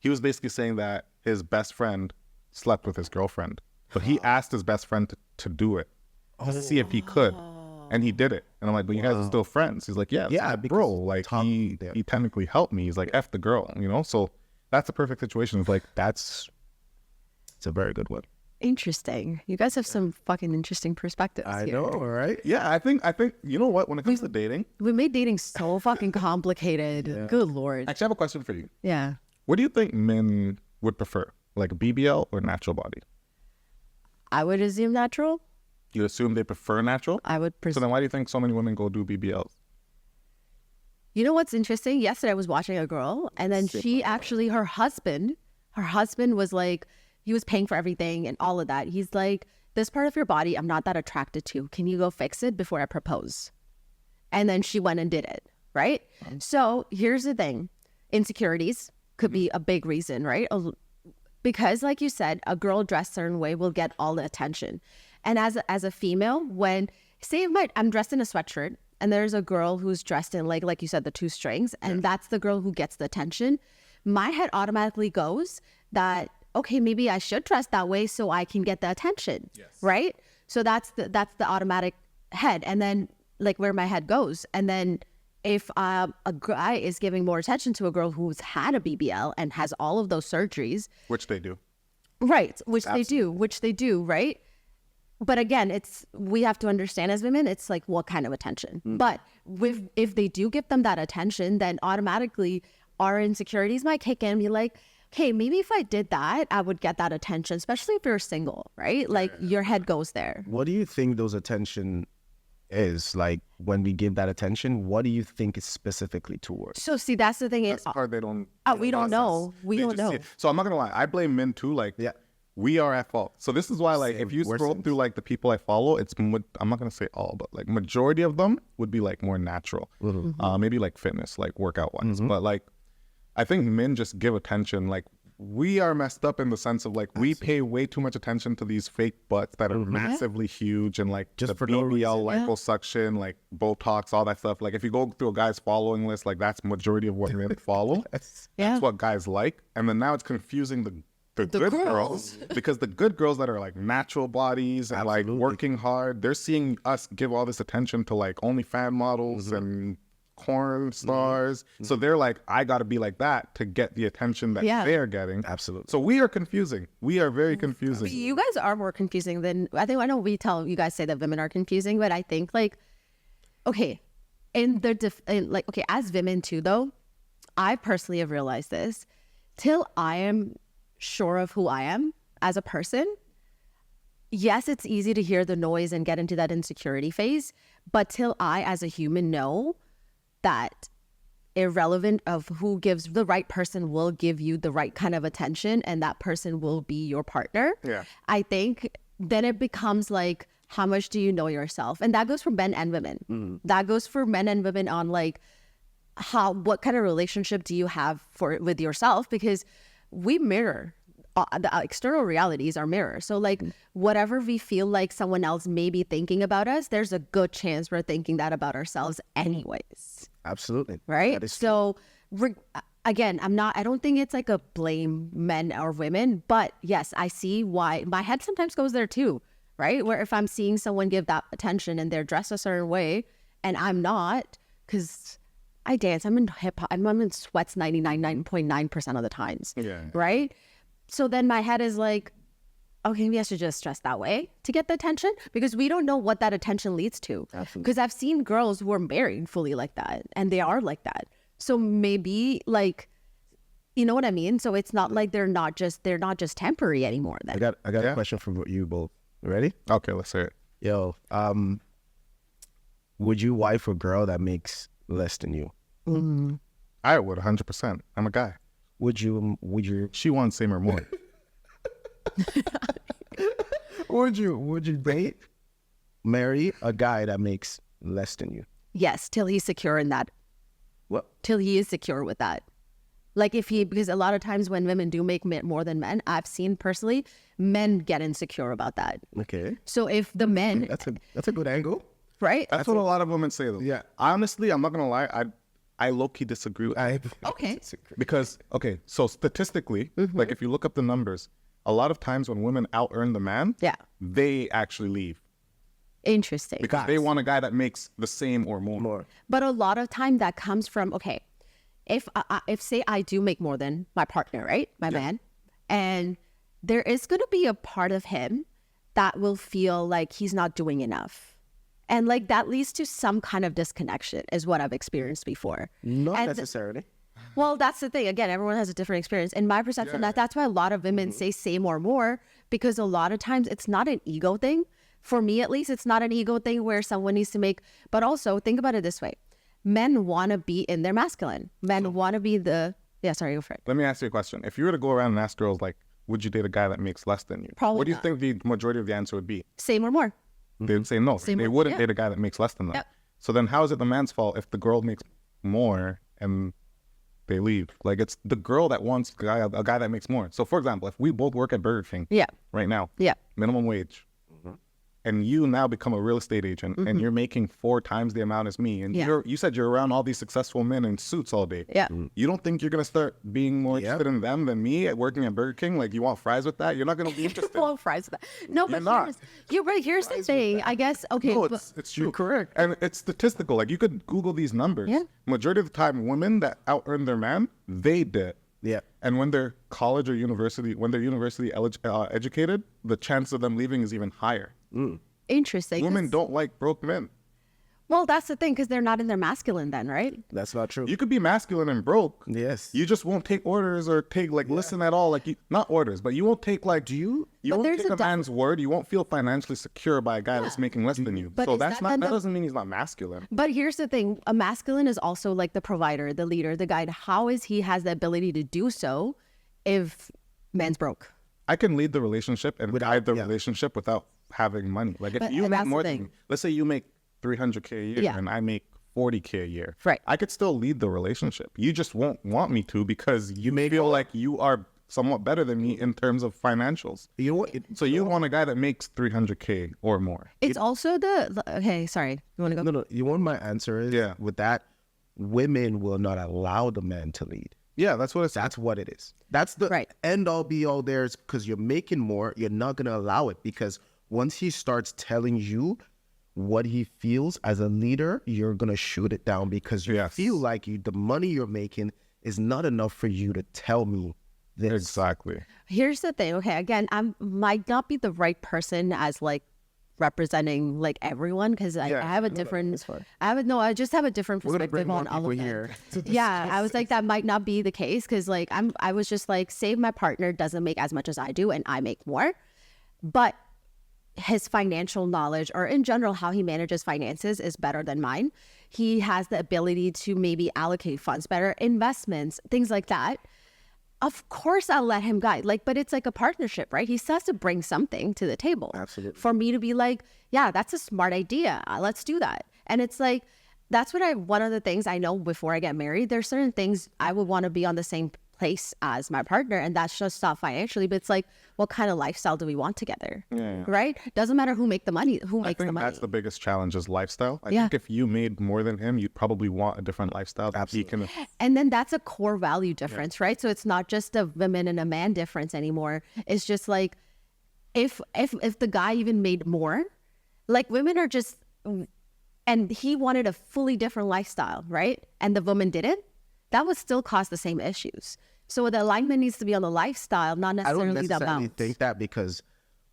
he was basically saying that his best friend slept with his girlfriend. But he asked his best friend to do it, to see if he could. And he did it. And I'm like, but you guys are still friends. He's like, yeah, Yeah, because bro, because like Tom- he yeah. technically helped me. He's like, F the girl, you know? So that's a perfect situation. It's like, It's a very good one. Interesting. You guys have some fucking interesting perspectives. I here. know, right? yeah, I think, you know what? When it comes to dating, We made dating so fucking complicated. Good lord. actually I have a question for you. Yeah. What do you think men would prefer? Like BBL or natural body? I would assume natural. You assume they prefer natural? I would So presume. then why do you think so many women go do BBLs? You know what's interesting? Yesterday I was watching a girl, and then she actually, her husband was like, he was paying for everything and all of that. He's like, this part of your body, I'm not that attracted to. Can you go fix it before I propose? And then she went and did it, right? So here's the thing. Insecurities could be a big reason, right? Because like you said, a girl dressed a certain way will get all the attention. And as a female, when, say I'm dressed in a sweatshirt, and there's a girl who's dressed in like you said, the two strings, and that's the girl who gets the attention, my head automatically goes that, okay, maybe I should dress that way so I can get the attention, right? So that's the automatic head, and then like where my head goes. And then if a guy is giving more attention to a girl who's had a BBL and has all of those surgeries, Which they do. right, which they do, right? But again, we have to understand as women, it's like what kind of attention. But if they do give them that attention, then automatically our insecurities might kick in and be like, okay, maybe if I did that, I would get that attention, especially if you're single, right? Like your head goes there. What do you think those attention is? Like when we give that attention, what do you think is specifically towards? So see, that's the thing. That's the part they don't. We don't know. We They don't just see know. it. So I'm not gonna lie. I blame men too. Like, we are at fault. So this is why, like, Same. if you We're scroll same. through like the people I follow, I'm not gonna say all, but like majority of them would be like more natural. Maybe like fitness, like workout ones. But like, I think men just give attention. Like, we are messed up in the sense of like we pay way too much attention to these fake butts that are massively huge and like Just the for no BBL reason. liposuction, like Botox, all that stuff. Like if you go through a guy's following list, like that's majority of what men follow. Yeah. That's what guys like. And then now it's confusing the good girls because the good girls that are like natural bodies and like working hard, they're seeing us give all this attention to like OnlyFans models and porn stars. So they're like, I got to be like that to get the attention that they're getting. Absolutely. So we are confusing. We are very confusing. You guys are more confusing than I know we tell you guys say that women are confusing, but I think like, okay, as women too, though, I personally have realized this till I am sure of who I am as a person. Yes, it's easy to hear the noise and get into that insecurity phase, but till I, as a human, know that irrelevant of who gives, the right person will give you the right kind of attention and that person will be your partner. Yeah. I think then it becomes like, how much do you know yourself? And that goes for men and women. That goes for men and women on like, what kind of relationship do you have with yourself? Because we mirror the external realities are mirror. So like whatever we feel like someone else may be thinking about us, there's a good chance we're thinking that about ourselves anyways. Absolutely. Right. That is So again, I don't think it's like a blame men or women, but yes, I see why my head sometimes goes there too. Right. Where if I'm seeing someone give that attention and they're dressed a certain way and I'm not, because I dance, I'm in hip hop, I'm in sweats 99.9% of the times. Yeah. Right. So then my head is like, okay, maybe I should just dress that way to get the attention, because we don't know what that attention leads to. Because I've seen girls who are married fully like that and they are like that. So maybe like You know what I mean? So it's not like they're not just temporary anymore. I Then got a Yeah. question for you both. Ready? Okay, let's hear it. Yo, would you wife a girl that makes less than you? I would 100%. I'm a guy. Would you She wants same or more. would you date, marry a guy that makes less than you? yes, till he's secure in that. What? Till he is secure with that. Like because a lot of times when women do make more than men, I've seen personally men get insecure about that. Okay, So if the men, that's a good angle. right? That's what a lot of women say though. Yeah. Honestly, I'm not gonna lie. I low-key disagree with Okay. because okay, so statistically, like if you look up the numbers, a lot of times when women out-earn the man, Yeah. they actually leave Interesting. because they want a guy that makes the same or more. More. But a lot of time that comes from, okay, if say I do make more than my partner, right? My man, and there is going to be a part of him that will feel like he's not doing enough. And like that leads to some kind of disconnection is what I've experienced before. Not And- necessarily. Well, that's the thing. Again, everyone has a different experience. In my perception, that's why a lot of women say same or more, because a lot of times it's not an ego thing. For me, at least, it's not an ego thing where someone needs to make, but also think about it this way. Men want to be in their masculine. Men want to be sorry, go for it. Let me ask you a question. If you were to go around and ask girls like, would you date a guy that makes less than you? Probably What do you not. think the majority of the answer would be? Same or more. They'd say no. Same They with- wouldn't yeah. date a guy that makes less than that. Yep. So then how is it the man's fault if the girl makes more and they leave? Like it's the girl that wants a guy that makes more. So for example, if we both work at Burger King Yeah. right now, Yeah. minimum wage, and you now become a real estate agent and you're making 4 times the amount as me, and Yeah. you said you're around all these successful men in suits all day. Yeah. You don't think you're gonna start being more Yeah. interested in them than me at working at Burger King? Like you want fries with that? You're not gonna be interested. Well, fries with that. No, but not. you're right. Here's the thing. I guess, okay. No, but- it's true. correct. And it's statistical. Like you could Google these numbers. Yeah. Majority of the time, women that out earn their man, they did. Yeah. And when they're college or university, when they're university educated, the chance of them leaving is even higher. Interesting. Women don't like broke men. Well, that's the thing, because they're not in their masculine then, right? That's not true. You could be masculine and broke. Yes. You just won't take orders or take listen at all. Like not orders, but you won't take like. You But won't there's take a a man's word. You won't feel financially secure by a guy that's making less than you. But So is that's that not. then That the- doesn't mean he's not masculine. But here's the thing, a masculine is also like the provider, the leader, the guide. How is he has the ability to do so if man's broke? I can lead the relationship and guide the yeah. relationship without having money. Like if But- you and make that's the more thing. than, let's say you make $300K a year Yeah. and I make $40K a year. Right. I could still lead the relationship. You just won't want me to because you may feel like you are somewhat better than me in terms of financials. You know what? So you want a guy that makes $300K or more. It's also okay, sorry. You want to go? No. You want my answer is? Yeah. With that, women will not allow the man to lead. Yeah, that's what it's. That's what it is. That's the Right. end all be all there is because you're making more, you're not going to allow it because once he starts telling you what he feels as a leader, you're going to shoot it down because you Yes. feel like the money you're making is not enough for you to tell me this. Exactly. Here's the thing. Okay, again, I might not be the right person as like representing like everyone because I have a different. I just have a different We're gonna bring perspective more on all people of here that. Yeah, I was like that might not be the case because like I was just like, say my partner doesn't make as much as I do and I make more, but his financial knowledge or in general how he manages finances is better than mine. He has the ability to maybe allocate funds better, investments, things like that. Of course I'll let him guide. Like, but it's like a partnership, right? He still has to bring something to the table. Absolutely. For me to be like, yeah, that's a smart idea. Let's do that. And it's like, that's what one of the things I know before I get married, there's certain things I would want to be on the same place as my partner. And that's just not financially, but it's like, what kind of lifestyle do we want together? Yeah. Right? Doesn't matter who makes the money, who I makes the think money. that's the biggest challenge is lifestyle. I Yeah. think if you made more than him, you'd probably want a different lifestyle. That he can. And then that's a core value difference, right? So it's not just a women and a man difference anymore. It's just like if the guy even made more, like women are just, and he wanted a fully different lifestyle, right? And the woman didn't, that would still cause the same issues. So the alignment needs to be on the lifestyle, not I necessarily don't the necessarily amount. think that because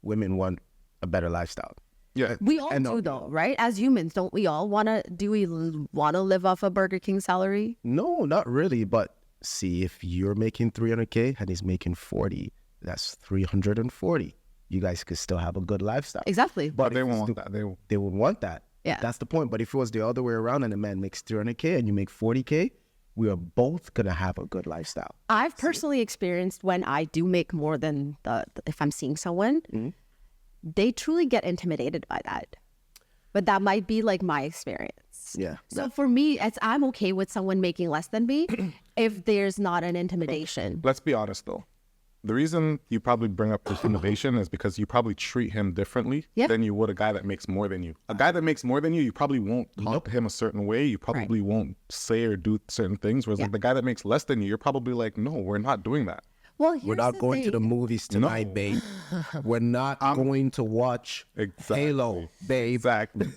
women want a better lifestyle. Yeah. We all And do though, right? As humans, don't we all want to, do we want to live off a Burger King salary? No, not really. But see if you're making 300K and he's making 40, that's 340. You guys could still have a good lifestyle. Exactly. But they if won't it's want that. they would want that. Yeah. That's the point. But if it was the other way around and a man makes 300K and you make 40K, we are both going to have a good lifestyle. I've personally experienced when I do make more than if I'm seeing someone, they truly get intimidated by that. But that might be like my experience. Yeah. So for me, I'm okay with someone making less than me if there's not an intimidation. Let's be honest though. The reason you probably bring up this innovation is because you probably treat him differently Yep. than you would a guy that makes more than you. A guy that makes more than you probably won't talk to him a certain way. You probably won't say or do certain things. Whereas like the guy that makes less than you, you're probably like, no, we're not doing that. Well, We're not going to the movies tonight, babe. We're not going to watch Halo, babe. Exactly.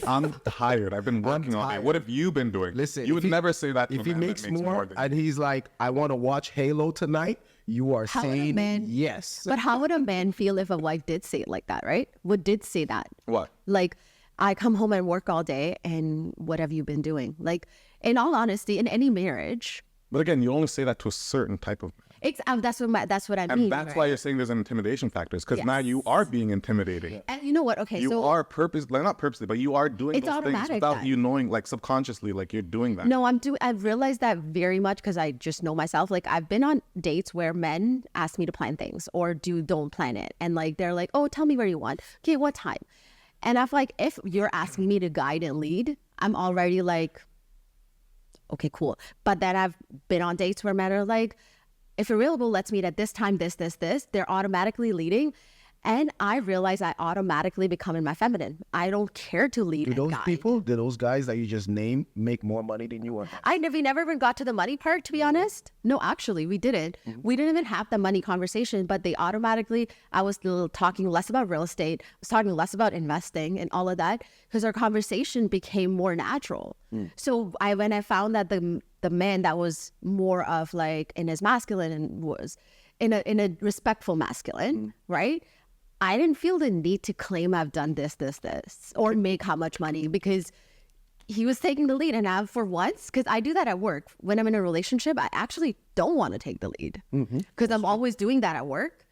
I'm tired. I've been working on it. What have you been doing? Listen, you if would he- never say that to If a he man that makes makes more than and he's like, I want to watch Halo tonight, you are How would a saying man- yes. But how would a man feel if a wife did say it like that, right? Did say that? What? Like, I come home and work all day, and what have you been doing? Like, in all honesty, in any marriage, But again, you only say that to a certain type of man. that's what I And mean. that's right? why you're saying there's an intimidation factor. Because now you are being intimidating. And you know what? Okay, You so are not purposely, but you are doing It's those things automatic without then. you knowing, like subconsciously, like you're doing that. no, I've realized that very much because I just know myself. Like, I've been on dates where men ask me to plan things or don't plan it, and like they're like, "Oh, tell me where you want. Okay, what time?" And I'm like, if you're asking me to guide and lead, I'm already like, okay, cool. But then I've been on dates where men are like, if available, let's meet at this time, this. They're automatically leading. And I realize I automatically become in my feminine. I don't care to lead Do and those guide. people, do those guys that you just named make more money than you are? We never even got to the money part, to be honest. No, actually, we didn't. We didn't even have the money conversation, but they automatically, I was still talking less about real estate, I was talking less about investing and all of that, because our conversation became more natural. So when I found that the man that was more of like in his masculine and was in a respectful masculine, right? I didn't feel the need to claim I've done this, or make how much money, because he was taking the lead. And for once, because I do that at work, when I'm in a relationship, I actually don't want to take the lead because I'm always doing that at work.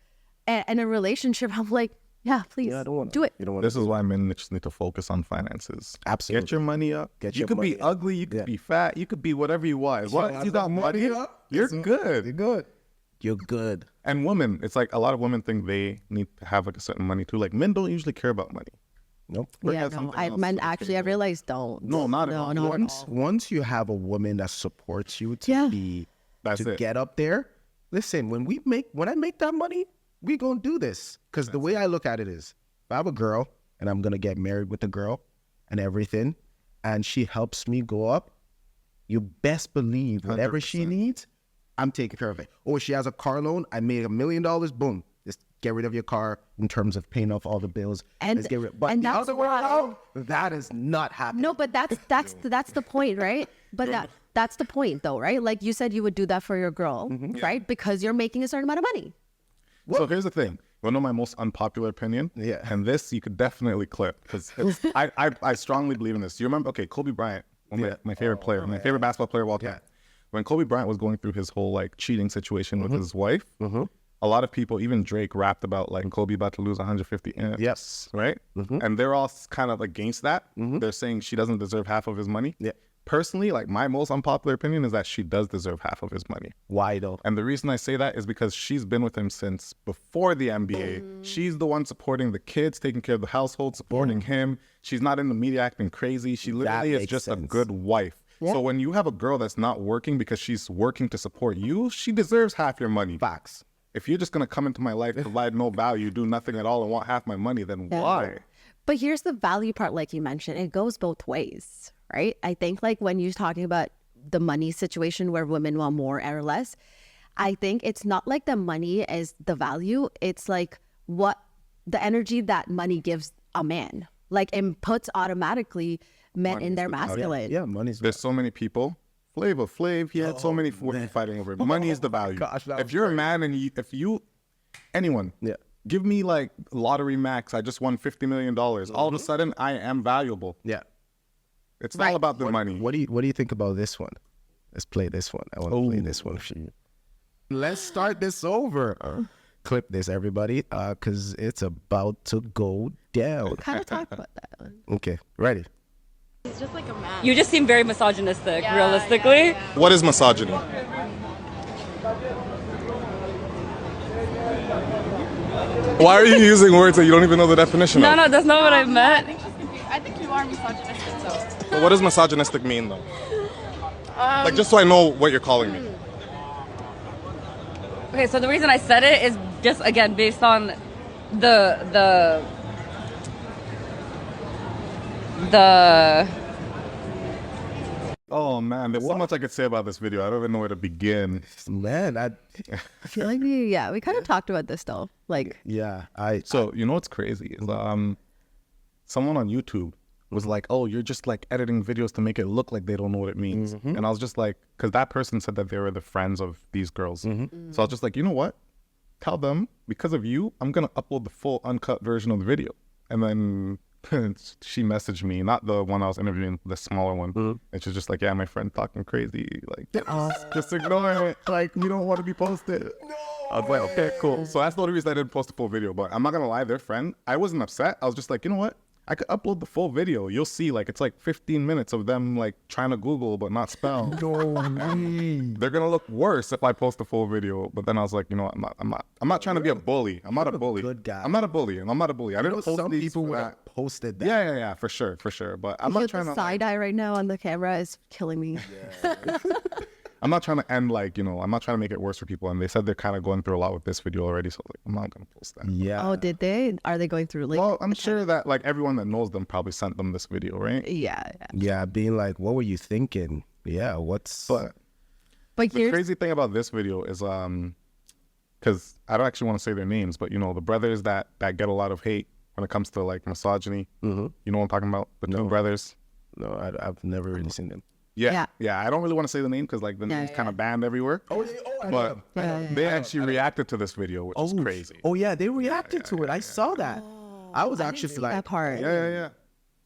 And in a relationship, I'm like, yeah, please I don't want do it. You don't want This is why men just need to focus on finances. Absolutely. Get your money up. Get you your could be money up. ugly, you could be fat, you could be whatever you want. As long as you got money up, you're good. You're good. You're good. And women, it's like a lot of women think they need to have like a certain money too. Like men don't usually care about money. Nope. Yeah, has no, something I else meant to actually, I realized don't. No, not at all. not at Once all. once you have a woman that supports you to Yeah. be That's to it. get up there, listen, when I make that money, we gonna do this. Because the way I look at it is, if I have a girl and I'm gonna get married with a girl and everything, and she helps me go up, you best believe whatever she 100%. needs, I'm taking care of it. Or she has a car loan, I made $1 million, boom. Just get rid of your car in terms of paying off all the bills. And- Let's get rid. But and the that's other way why- around, that is not happening. No, but that's the point, right? But that's the point, though, right? Like you said, you would do that for your girl, right? Because you're making a certain amount of money. So here's the thing. You want to know my most unpopular opinion? Yeah. And this you could definitely clip because I strongly believe in this. You remember? Okay, Kobe Bryant, one of my favorite player, my favorite basketball player of all time. When Kobe Bryant was going through his whole like cheating situation with his wife, a lot of people, even Drake, rapped about like Kobe about to lose 150 M's. Yes. Right? And they're all kind of against that. They're saying she doesn't deserve half of his money. Yeah. Personally, like my most unpopular opinion is that she does deserve half of his money. Why though? And the reason I say that is because she's been with him since before the NBA. She's the one supporting the kids, taking care of the household, supporting him. She's not in the media acting crazy. She literally is makes just a sense. good wife. So when you have a girl that's not working because she's working to support you, she deserves half your money. Facts. If you're just going to come into my life, provide no value, do nothing at all, and want half my money, then why? But here's the value part, like you mentioned, it goes both ways, right? I think like when you're talking about the money situation where women want more or less, I think it's not like the money is the value. It's like what the energy that money gives a man, like it puts automatically men in their masculine. Yeah, money's There's so many people. Flavor Flav, he had so many women fighting over it. Money is the value. gosh, that if was you're a man and anyone, give me like lottery max, I just won $50 million. All of a sudden, I am valuable. yeah. It's not about the money. What do you think about this one? Let's play this one. I want to play this one for you. Let's start this over. Clip this, everybody, because it's about to go down. Kind of talk about that. Okay, ready? You just seem very misogynistic, realistically. What is misogyny? Why are you using words that you don't even know the definition No, of? no, that's not what I meant. I think you are misogynistic, though. But what does misogynistic mean, though? Like, just so I know what you're calling me. Okay, so the reason I said it is just, again, based on the Oh man, there's so much I could say about this video. I don't even know where to begin. Man, I feel like we kind of talked about this though. Like, So you know what's crazy is someone on YouTube was like, "Oh, you're just like editing videos to make it look like they don't know what it means," and I was just like, because that person said that they were the friends of these girls, so I was just like, you know what? Tell them because of you, I'm gonna upload the full uncut version of the video, and then. She messaged me, not the one I was interviewing, the smaller one, and she's just like, "Yeah, my friend talking crazy, like just ignore it, like we don't want to be posted." No. I was like, "Okay, cool." So that's the only reason I didn't post the full video. But I'm not gonna lie, their friend, I wasn't upset. I was just like, you know what? I could upload the full video. You'll see, like it's like 15 minutes of them like trying to Google but not spell. They're gonna look worse if I post the full video. But then I was like, you know what? I'm not trying to be a bully. I'm not a bully. good guy. I'm not a bully, and I'm not a bully. I didn't post some these people for would that. have posted that. Yeah, for sure. But I'm not trying to. side eye right now on the camera is killing me. I'm not trying to end like, you know, I'm not trying to make it worse for people. And they said they're kind of going through a lot with this video already. So like, I'm not going to post that. Yeah. Oh, did they? Are they going through like? Well, I'm sure that like everyone that knows them probably sent them this video, right? Yeah. Yeah, being like, what were you thinking? Yeah, what's... But But the here's crazy thing about this video is, because I don't actually want to say their names, but you know, the brothers that get a lot of hate when it comes to like misogyny. You know what I'm talking about? The two brothers. No, I've never really seen them. Yeah. I don't really want to say the name because like the name's kind of banned everywhere. But they actually reacted to this video, which is crazy. Oh, yeah, they reacted to it. I saw that. I was actually like... that part. Yeah.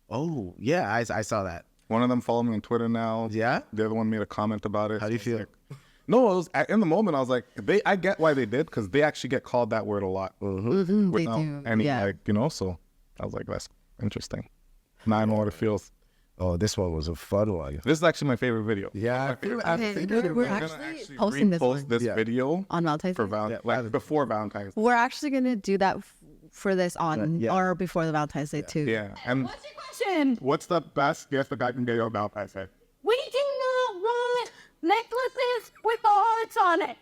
Oh, yeah, I saw that. One of them followed me on Twitter now. Yeah? The other one made a comment about it. How do you So feel? it's like- no, it was in the moment. I was like, I get why they did because they actually get called that word a lot. They Without do. any, Yeah. like, you know. So I was like, that's interesting. Now I know what it feels. Oh, this one was a fun one. This is actually my favorite video. Yeah, We're actually posting this Post this Yeah. video on Valentine's for Day. like before Valentine's. We're actually gonna do that for this on Yeah. or before the Valentine's Day too. Yeah. And What's your question? what's the best gift the guy can get you on Valentine's Day? We do not want necklaces with the hearts on it.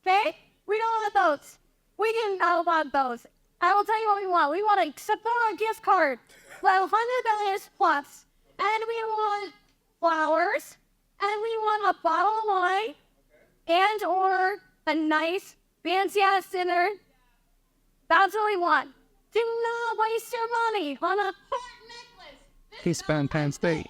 Okay? We don't want those. We do not want those. I will tell you what we want. We want a Sephora gift card, $100 plus, and we want flowers, and we want a bottle of wine, and or a nice fancy ass dinner. That's what we want. Do not waste your money on a heart necklace. He's Valentine's Day.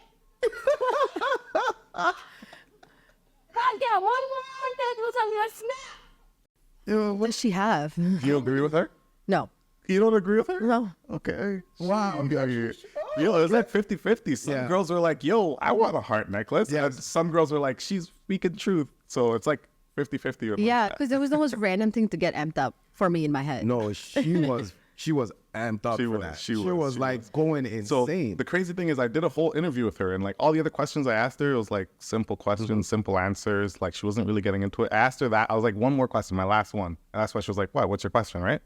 God, yeah, one more heart necklace, I'm gonna snap. What does she have? You agree with her? No. You don't agree with her? No. Okay. Wow. Yo, it was like 50-50. Some girls were like, yo, I want a heart necklace. Yeah. And some girls were like, she's speaking truth. So it's like 50-50. Yeah, because there was the most random thing to get amped up for me in my head. No, she was amped up She for was, that. she She was, was she like was. going So insane. the crazy thing is I did a whole interview with her and like all the other questions I asked her, it was like simple questions, simple answers. Like she wasn't really getting into it. I asked her that. I was like, one more question, my last one. And that's why she was like, what? What's your question, right?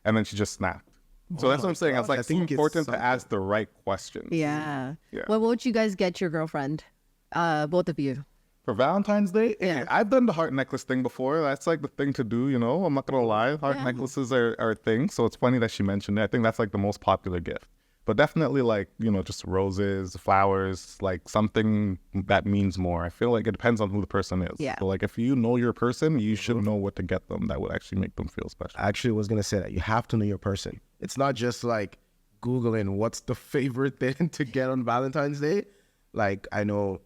And then she just snapped. So that's what I'm saying. I was like, I it's think it's important to something. ask the right questions. Yeah. Yeah. What would you guys get your girlfriend? Both of you. For Valentine's Day, Yeah. I've done the heart necklace thing before. That's like the thing to do, you know. I'm not gonna lie, heart necklaces are a thing. So it's funny that she mentioned it. I think that's like the most popular gift. But definitely like, you know, just roses, flowers, like something that means more. I feel like it depends on who the person is. Yeah. So like if you know your person, you should know what to get them that would actually make them feel special. I actually was gonna say that you have to know your person. It's not just like Googling what's the favorite thing to get on Valentine's Day. Like I know,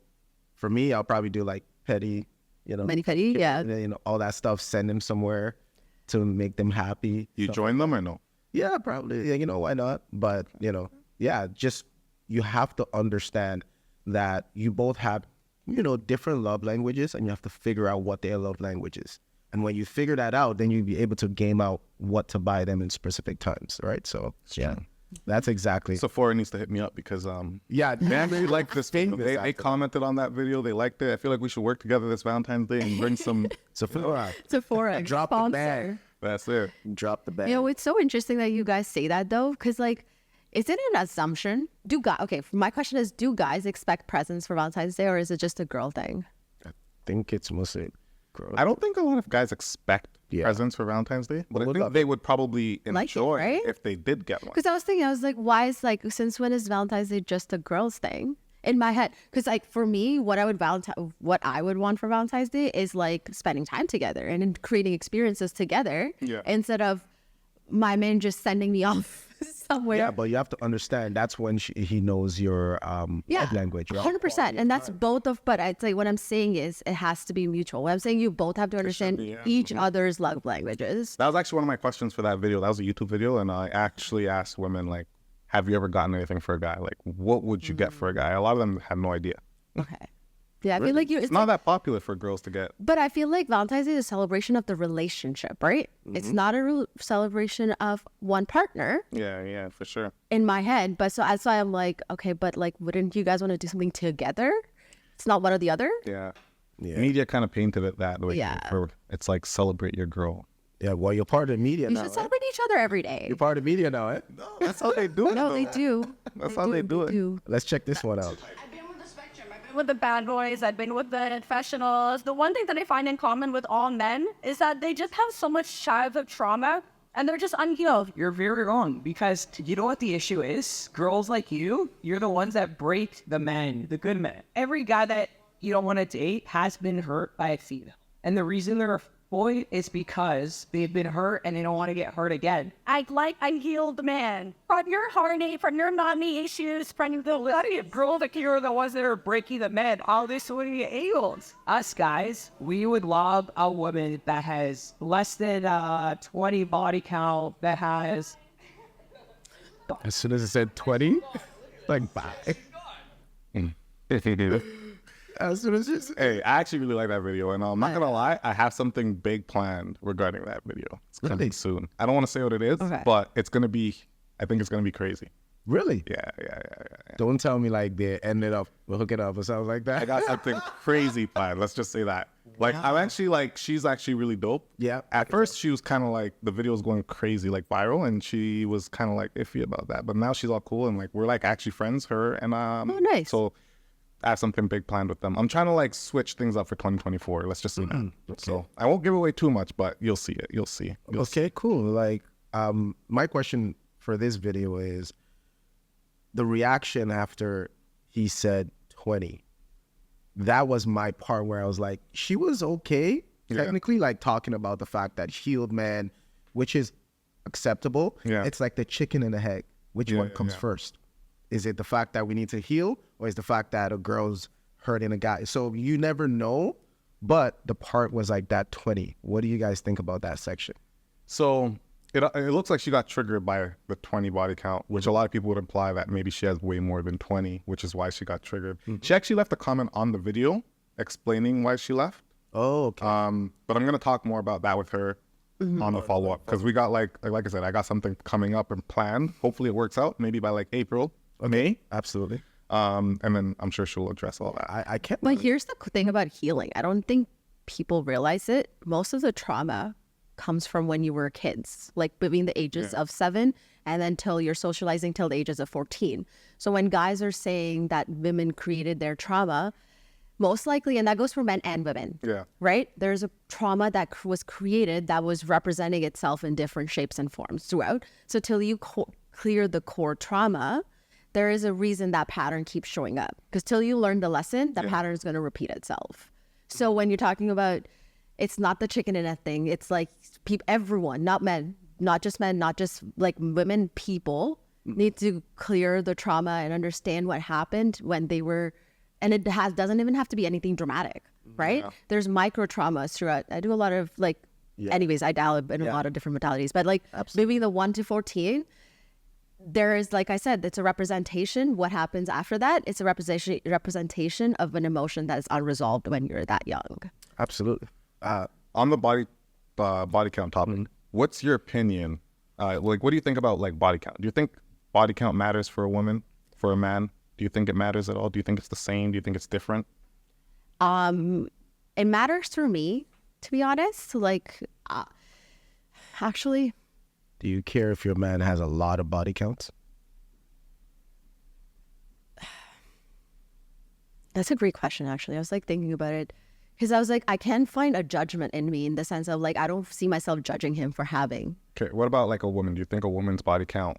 for me, I'll probably do like petty, you know, Mani-pedi? Yeah. and then, you know, all that stuff. Send them somewhere to make them happy. You join them or no? Yeah, probably. Yeah, you know, why not? But, you know, yeah, just you have to understand that you both have different love languages, and you have to figure out what their love language is. And when you figure that out, then you'll be able to game out what to buy them in specific times, right? So yeah, that's exactly. Sephora needs to hit me up because Yeah, they actually like this video. They after. commented on that video. They liked it. I feel like we should work together this Valentine's Day and bring some. Sephora, Sephora drop the sponsor. bag. That's it. Drop the bag. You know, it's so interesting that you guys say that though, because like, is it an assumption? Okay, my question is, do guys expect presents for Valentine's Day, or is it just a girl thing? I think it's mostly girl. I don't think a lot of guys expect Yeah. presents for Valentine's Day, but I Would think love they would probably Like it, enjoy right? if they did get one. Because I was thinking, I was like, why is like, since when is Valentine's Day just a girl's thing? In my head, because like for me, what I would want for Valentine's Day is like spending time together and creating experiences together, Yeah. instead of my man just sending me off somewhere. Yeah, but you have to understand that's when he knows your love language, right? 100%. And that's both of, but I'd say what I'm saying is it has to be mutual. What I'm saying, you both have to understand be, yeah. each other's love languages. That was actually one of my questions for that video. That was a YouTube video, and I actually asked women like, "Have you ever gotten anything for a guy? Like, what would you get for a guy?" A lot of them had no idea. Okay. Yeah, I feel like It's not that popular for girls to get. but I feel like Valentine's Day is a celebration of the relationship, right? It's not a celebration of one partner Yeah, for sure. in my head. But so that's why I'm like, okay, but like, wouldn't you guys want to do something together? It's not one or the other. Yeah. Yeah. Media kind of painted it that way. Yeah. It's like celebrate your girl. Yeah, well, you're part of the media You now. should Right? celebrate each other every day. You're part of the media now, eh? No, that's how they do it. No, they do. That's how they do it. Let's check this one out. With the bad boys, I've been with the professionals. The one thing that I find in common with all men is that they just have so much childhood trauma and they're just unhealed. You're very wrong, because you know what the issue is? Girls like you're the ones that break the men, the good men. Every guy that you don't want to date has been hurt by a female. And the reason they're a boy is because they've been hurt and they don't want to get hurt again. I like unhealed man. From your heartache, from your mommy issues, from the Bloody girls like you're the ones that are breaking the men. All this would be ales. Us guys, we would love a woman that has less than 20 body count, that has As soon as it said 20, like, bye. As soon as it's... Hey, I actually really like that video, and I'm not gonna lie, I have something big planned regarding that video. It's coming Really? soon. I don't want to say what it is, Okay. but it's gonna be. I think it's gonna be crazy. Really? Yeah. Don't tell me like they ended up hooking up or something like that. I got something crazy planned. Let's just say that. Like, I'm actually like, she's actually really dope. Yeah. At first, she was kind of like, the video was going crazy, like viral, and she was kind of like iffy about that. But now she's all cool, and like we're like actually friends, her and nice. So I have something big planned with them. I'm trying to like switch things up for 2024. Let's just say that. So I won't give away too much, but you'll see it. You'll see. Okay, cool. Like, my question for this video is the reaction after he said 20. That was my part where I was like, she was okay, technically, like talking about the fact that healed man, which is acceptable. Yeah. It's like the chicken and the egg. Which one comes first? Is it the fact that we need to heal, or is the fact that a girl's hurting a guy? So you never know, but the part was like that 20. What do you guys think about that section? So it looks like she got triggered by the 20 body count, which a lot of people would imply that maybe she has way more than 20, which is why she got triggered. She actually left a comment on the video explaining why she left. Oh, okay. But I'm gonna talk more about that with her on the follow up, because we got like I said, I got something coming up and planned. Hopefully it works out, maybe by like April, May. Absolutely. And then I'm sure she'll address all that. I can't. But here's the thing about healing. I don't think people realize it. Most of the trauma comes from when you were kids, like between the ages of 7 and then till you're socializing till the ages of 14. So when guys are saying that women created their trauma, most likely, and that goes for men and women, right? There's a trauma that was created that was representing itself in different shapes and forms throughout. So till you clear the core trauma, there is a reason that pattern keeps showing up. Because till you learn the lesson, that pattern is going to repeat itself. So when you're talking about, it's not the chicken and egg thing. It's like everyone, not men, not just men, not just like women, people need to clear the trauma and understand what happened when they were, and it doesn't even have to be anything dramatic, right? There's micro traumas throughout. I do a lot of like, anyways, I dabble in a lot of different modalities, but like maybe the 1 to 14, there is, like I said, it's a representation. What happens after that? It's a representation of an emotion that is unresolved when you're that young. Absolutely. On the body count topic, what's your opinion? Like, what do you think about like body count? Do you think body count matters for a woman, for a man? Do you think it matters at all? Do you think it's the same? Do you think it's different? It matters for me, to be honest. Like, actually, Do you care if your man has a lot of body counts? that's a great question, actually. I was like thinking about it because I was like, I can find a judgment in me in the sense of like, I don't see myself judging him for having. Okay, what about like a woman? Do you think a woman's body count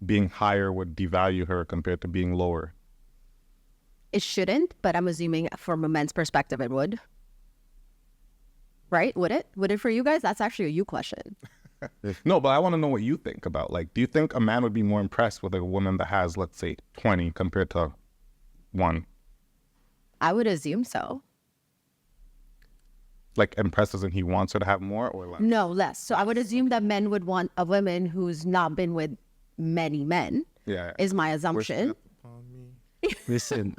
being higher would devalue her compared to being lower? It shouldn't, but I'm assuming from a men's perspective, it would. Right? Would it? Would it for you guys? That's actually a you question. No, but I want to know what you think about. Like, do you think a man would be more impressed with a woman that has, let's say, 20 compared to 1? I would assume so. Like, impressed as in he wants her to have more or less? No, less. So I would assume that men would want a woman who's not been with many men. Yeah. Is my assumption. Listen.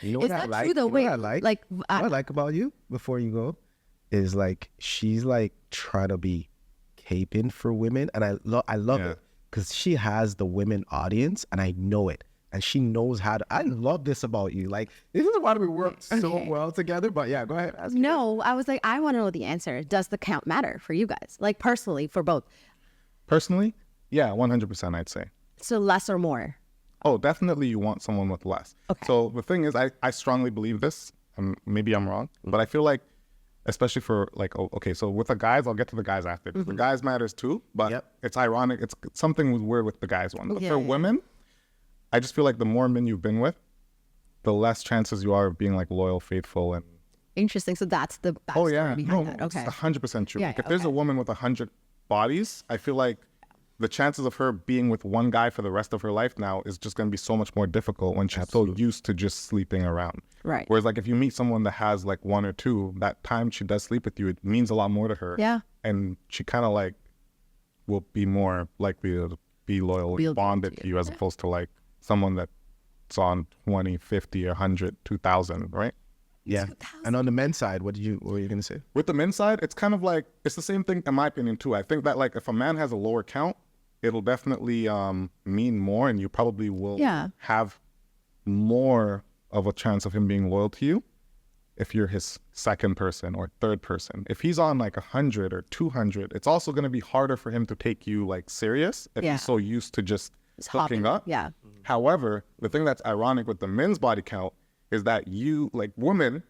You know what Is I that like? true though? You know what Wait, I like? like, What I like about you before you go is like she's like trying to be caping for women, and I love Yeah. it because she has the women audience, and I know it, and she knows how to. I love this about you. Like, this is why we work so well together. But yeah, go ahead. Ask me. No, I was like, I want to know the answer. Does the count matter for you guys? Like personally, for both. Personally, yeah, 100%, I'd say. So less or more. Oh, definitely you want someone with less. Okay. So the thing is, I strongly believe this. Maybe I'm wrong, but I feel like, especially for like, okay, so with the guys, I'll get to the guys after. The guys matters too, but Yep. it's ironic. It's something weird with the guys one. But Yeah, for yeah. women, I just feel like the more men you've been with, the less chances you are of being like loyal, faithful, and Interesting. So that's the backstory oh yeah, behind no, that. Okay. it's 100% true. Yeah, Like, if there's a okay. woman with 100 bodies, I feel like the chances of her being with one guy for the rest of her life now is just going to be so much more difficult when she's so used to just sleeping around. Right. Whereas like if you meet someone that has like 1 or 2, that time she does sleep with you, it means a lot more to her. Yeah. And she kind of like will be more likely to be loyal, Be bonded to you as opposed to like someone that's on 20, 50, 100, 2,000, right? Yeah. And on the men's side, what were you gonna say? With the men's side, it's kind of like, it's the same thing in my opinion too. I think that like if a man has a lower count, it'll definitely mean more, and you probably will Yeah. have more of a chance of him being loyal to you if you're his second person or third person. If he's on like 100 or 200, it's also going to be harder for him to take you like serious if Yeah. he's so used to just It's hooking hopping. up. Yeah. However, the thing that's ironic with the men's body count is that you, like women,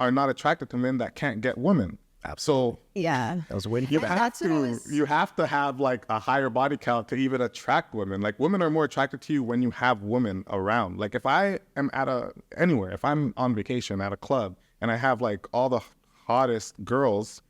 are not attracted to men that can't get women. So Yeah. I was waiting for that. That's what I was. you have to have like a higher body count to even attract women. Like women are more attracted to you when you have women around. Like if I am at anywhere, if I'm on vacation at a club and I have like all the hottest girls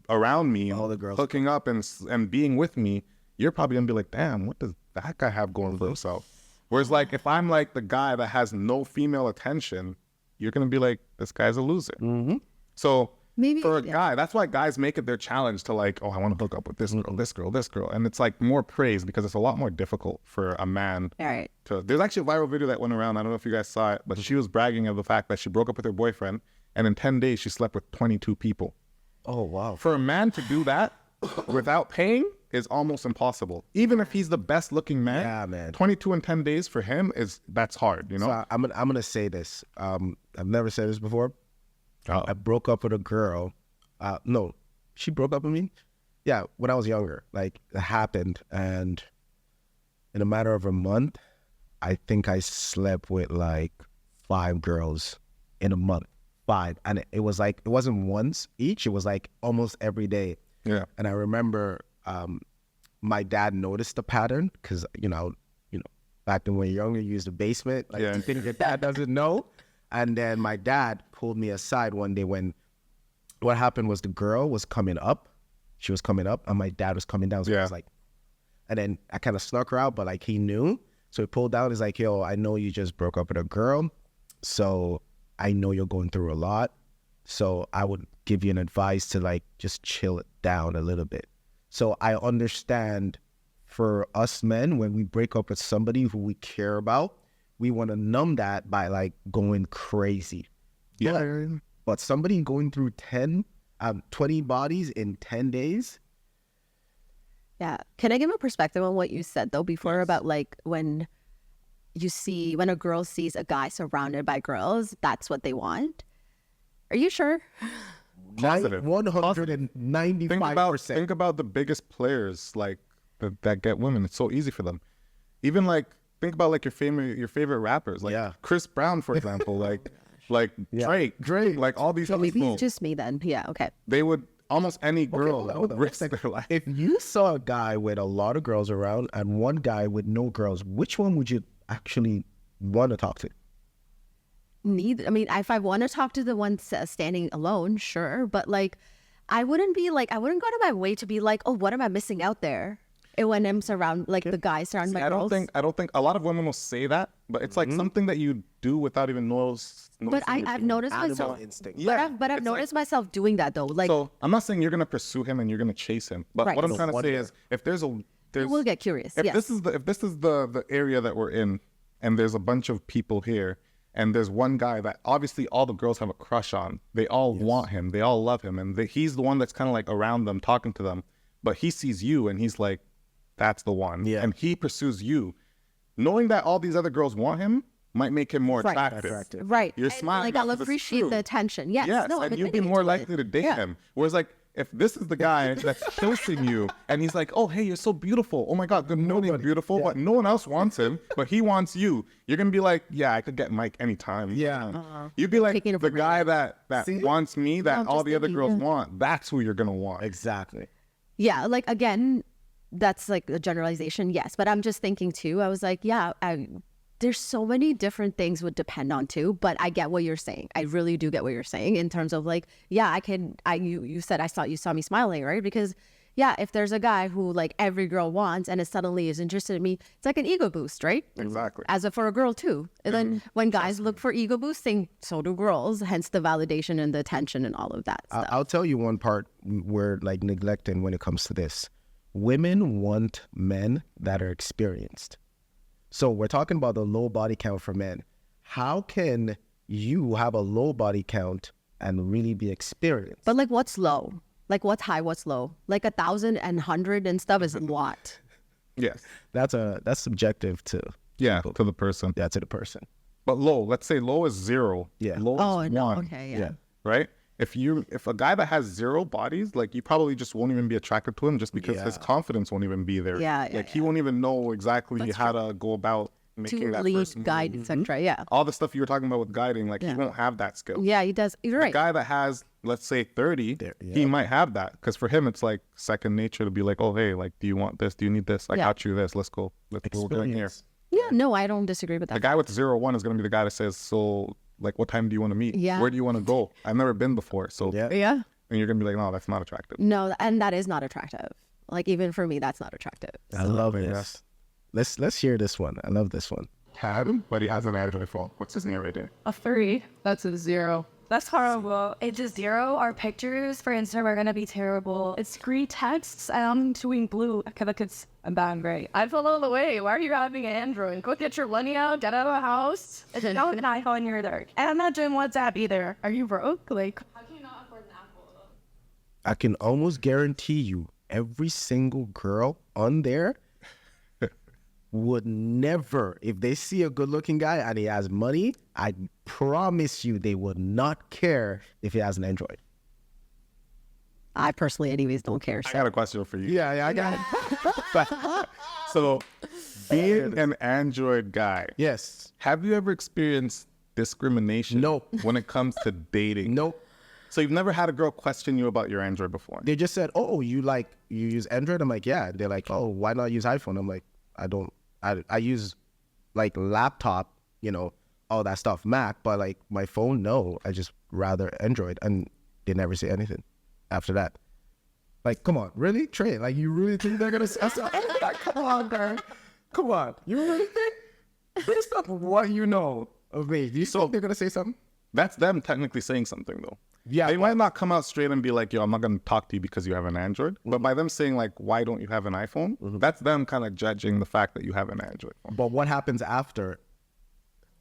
around me, All the girls. hooking up and being with me, you're probably gonna be like, damn, what does that guy have going for himself? Whereas like if I'm like the guy that has no female attention, you're gonna be like, this guy's a loser. Mm-hmm. So Maybe- for a yeah. guy, that's why guys make it their challenge to like, oh, I want to hook up with this girl, this girl, this girl. And it's like more praise because it's a lot more difficult for a man All right. to. There's actually a viral video that went around. I don't know if you guys saw it, but she was bragging of the fact that she broke up with her boyfriend and in 10 days she slept with 22 people. Oh wow. For a man to do that without paying is almost impossible. Even if he's the best looking man, Yeah, man. 22 in 10 days for him that's hard, you know? So I'm gonna say this. I've never said this before. Oh. I broke up with a girl. No, she broke up with me. Yeah, when I was younger, like it happened, and in a matter of a month, I think I slept with like 5 girls in a month. 5, and it was like it wasn't once each. It was like almost every day. Yeah. And I remember my dad noticed the pattern because you know, back then when you're younger, you use the basement. Like Yeah. you think your dad doesn't know. And then my dad pulled me aside one day when what happened was the girl was coming up. She was coming up, and my dad was coming down. So I Yeah. was like, and then I kind of snuck her out, but like he knew. So he pulled down. He's like, yo, I know you just broke up with a girl. So I know you're going through a lot. So I would give you an advice to like just chill it down a little bit. So I understand for us men, when we break up with somebody who we care about, we want to numb that by like going crazy. Yeah. But somebody going through 20 bodies in 10 days, Yeah. Can I give a perspective on what you said though before about like when a girl sees a guy surrounded by girls, that's what they want? Are you sure? Positive. 195%. Think about the biggest players like that get women. It's so easy for them. Even like think about like your favorite rappers, like Yeah. Chris Brown, for example, like Drake, like all these So maybe people. it's just me then. Yeah. Okay. They would almost any girl hold on. risk their life. If you saw a guy with a lot of girls around and one guy with no girls, which one would you actually want to talk to? Neither. I mean, if I want to talk to the one standing alone, sure. But like, I wouldn't go to my way to be like, oh, what am I missing out there? And when I'm the guys surrounded by I girls. don't think a lot of women will say that, but it's like something that you do without even noticing. But I've noticed Animal myself. instinct. But I've noticed myself doing that though. Like, So I'm not saying you're gonna pursue him and you're gonna chase him, but Right. what I'm No trying to say wonder. is if there's we'll get curious. if Yes. this is the area that we're in and there's a bunch of people here and there's one guy that obviously all the girls have a crush on, they all want him, they all love him, and he's the one that's kind of like around them talking to them, but he sees you and he's like, that's the one. Yeah. And he pursues you, knowing that all these other girls want him might make him more Right. attractive. Right. You're And, smiling like, I'll because it's appreciate true. the attention. Yes. Yes, No, I'm and you'd be admitting more to it. likely to date Yeah. him. Whereas, like, if this is the guy that's chasing you, and he's like, "Oh, hey, you're so beautiful. Oh my God, good morning, beautiful." But no one else wants him, but he wants you. You're gonna be like, "Yeah, I could get Mike anytime." Yeah. You'd be like, Taking it the for guy that wants me, that I'm all just the other thinking, girls yeah. want. That's who you're gonna want. Exactly. Yeah, like again, that's like a generalization, yes. But I'm just thinking too. I was like, yeah, there's so many different things would depend on too. But I get what you're saying. I really do get what you're saying in terms of like, yeah, you said you saw me smiling, right? Because yeah, if there's a guy who like every girl wants and it suddenly is interested in me, it's like an ego boost, right? Exactly. For a girl too. And then when guys look for ego boosting, so do girls. Hence the validation and the attention and all of that stuff. I'll tell you one part we're like neglecting when it comes to this. Women want men that are experienced. So we're talking about the low body count for men. How can you have a low body count and really be experienced? But like, what's low? Like, what's high? What's low? Like 1,000 and 100 and stuff is a lot. Yes. That's subjective to Yeah, to the person. to the person. But low, let's say low is 0. Yeah. Low Oh is no. 1. Okay. Yeah. Right? If a guy that has 0 bodies, like you probably just won't even be attracted to him just because his confidence won't even be there. Yeah, Like he won't even know exactly how to go about making To that lead, person guide, move. etc. Yeah. All the stuff you were talking about with guiding, like he won't have that skill. Yeah, he does. You're A right. guy that has, let's say 30, he might have that because for him it's like second nature to be like, oh hey, like do you want this? Do you need this? I Yeah. got you this. Let's go. Let's go get in here. Experience. Yeah. No, I don't disagree with The that. guy with 0 1 is gonna be the guy that says, so like what time do you want to meet? Yeah. Where do you want to go? I've never been before. So Yeah. Yeah. and you're gonna be like, no, that's not attractive. No, and that is not attractive. Like even for me, that's not attractive. I love this. Let's hear this one. I love this one. Had him, but he has an Android phone. What's his name right there? A 3. That's a 0. That's horrible. It's a 0. Our pictures for Instagram are gonna be terrible. It's 3 texts and I'm doing blue. I feel like it's a bad grade. I fell all the way. Why are you having an Android? Go get your money out, get out of the house. Don't have an iPhone, you're dark. And I'm not doing WhatsApp either. Are you broke? Like, I can almost guarantee you every single girl on there would never, if they see a good looking guy and he has money, I promise you they would not care if he has an Android. I personally, anyways, don't care. I So. got a question for you. Yeah, I got it. So, being an Android guy, Yes. have you ever experienced discrimination? No. When it comes to dating? Nope. So you've never had a girl question you about your Android before? They just said, "Oh, you use Android?" I'm like, "Yeah." They're like, "Oh, why not use iPhone?" I'm like, "I don't. I use like laptop, all that stuff, Mac, but like my phone, no. I just rather Android." And they never say anything after that. Like, come on, really, Trey? Like, you really think they're gonna say something? Like, come on, man. Come on. You really think? Based off of what you know of me, do you think they're gonna say something? That's them technically saying something though. Yeah, They might not come out straight and be like, yo, I'm not going to talk to you because you have an Android. But by them saying like, why don't you have an iPhone? That's them kind of judging the fact that you have an Android phone. But what happens after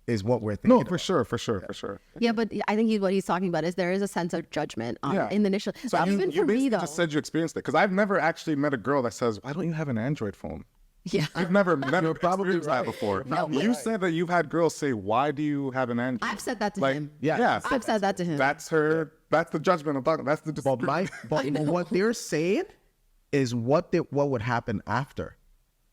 is what we're thinking. No, about. for sure. Yeah, but I think what he's talking about is there is a sense of judgment in the initial. So Even you for me basically though. just said you experienced it because I've never actually met a girl that says, why don't you have an Android phone? Yeah. I've never experienced that before. You said that you've had girls say, why do you have an Android? I've said that to Like, him. yeah. I've said that to him. That's the judgment I'm talking. That's the But what they're saying is what would happen after.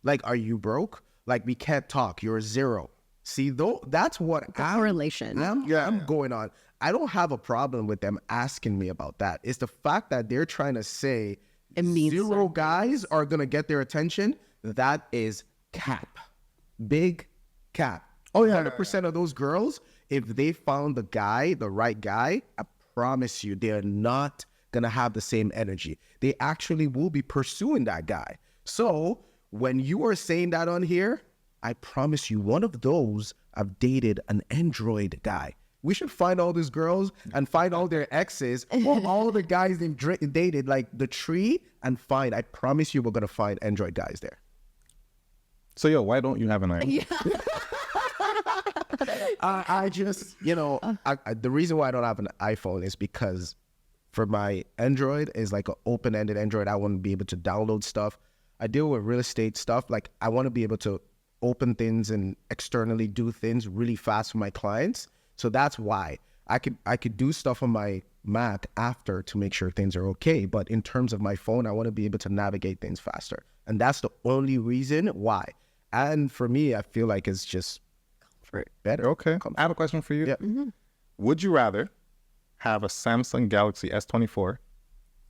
Like, are you broke? Like, we can't talk. You're zero. See, though, that's what correlation. I'm going on. I don't have a problem with them asking me about that. It's the fact that they're trying to say It means zero guys are going to get their attention. That is cap. Big cap. Oh, yeah. 100% of those girls, if they found the right guy, I promise you, they're not going to have the same energy. They actually will be pursuing that guy. So when you are saying that on here, I promise you, one of those I've dated an Android guy. We should find all these girls and find all their exes or all the guys they've dated, like the tree, and find. I promise you, we're going to find Android guys there. So, yo, why don't you have an iPhone? I just, the reason why I don't have an iPhone is because for my Android is like an open-ended Android. I want to be able to download stuff. I deal with real estate stuff. Like I want to be able to open things and externally do things really fast for my clients. So that's why I could do stuff on my Mac after to make sure things are okay. But in terms of my phone, I want to be able to navigate things faster. And that's the only reason why. And for me, I feel like it's just better. Okay. I have a question for you. Yeah. Would you rather have a Samsung Galaxy S24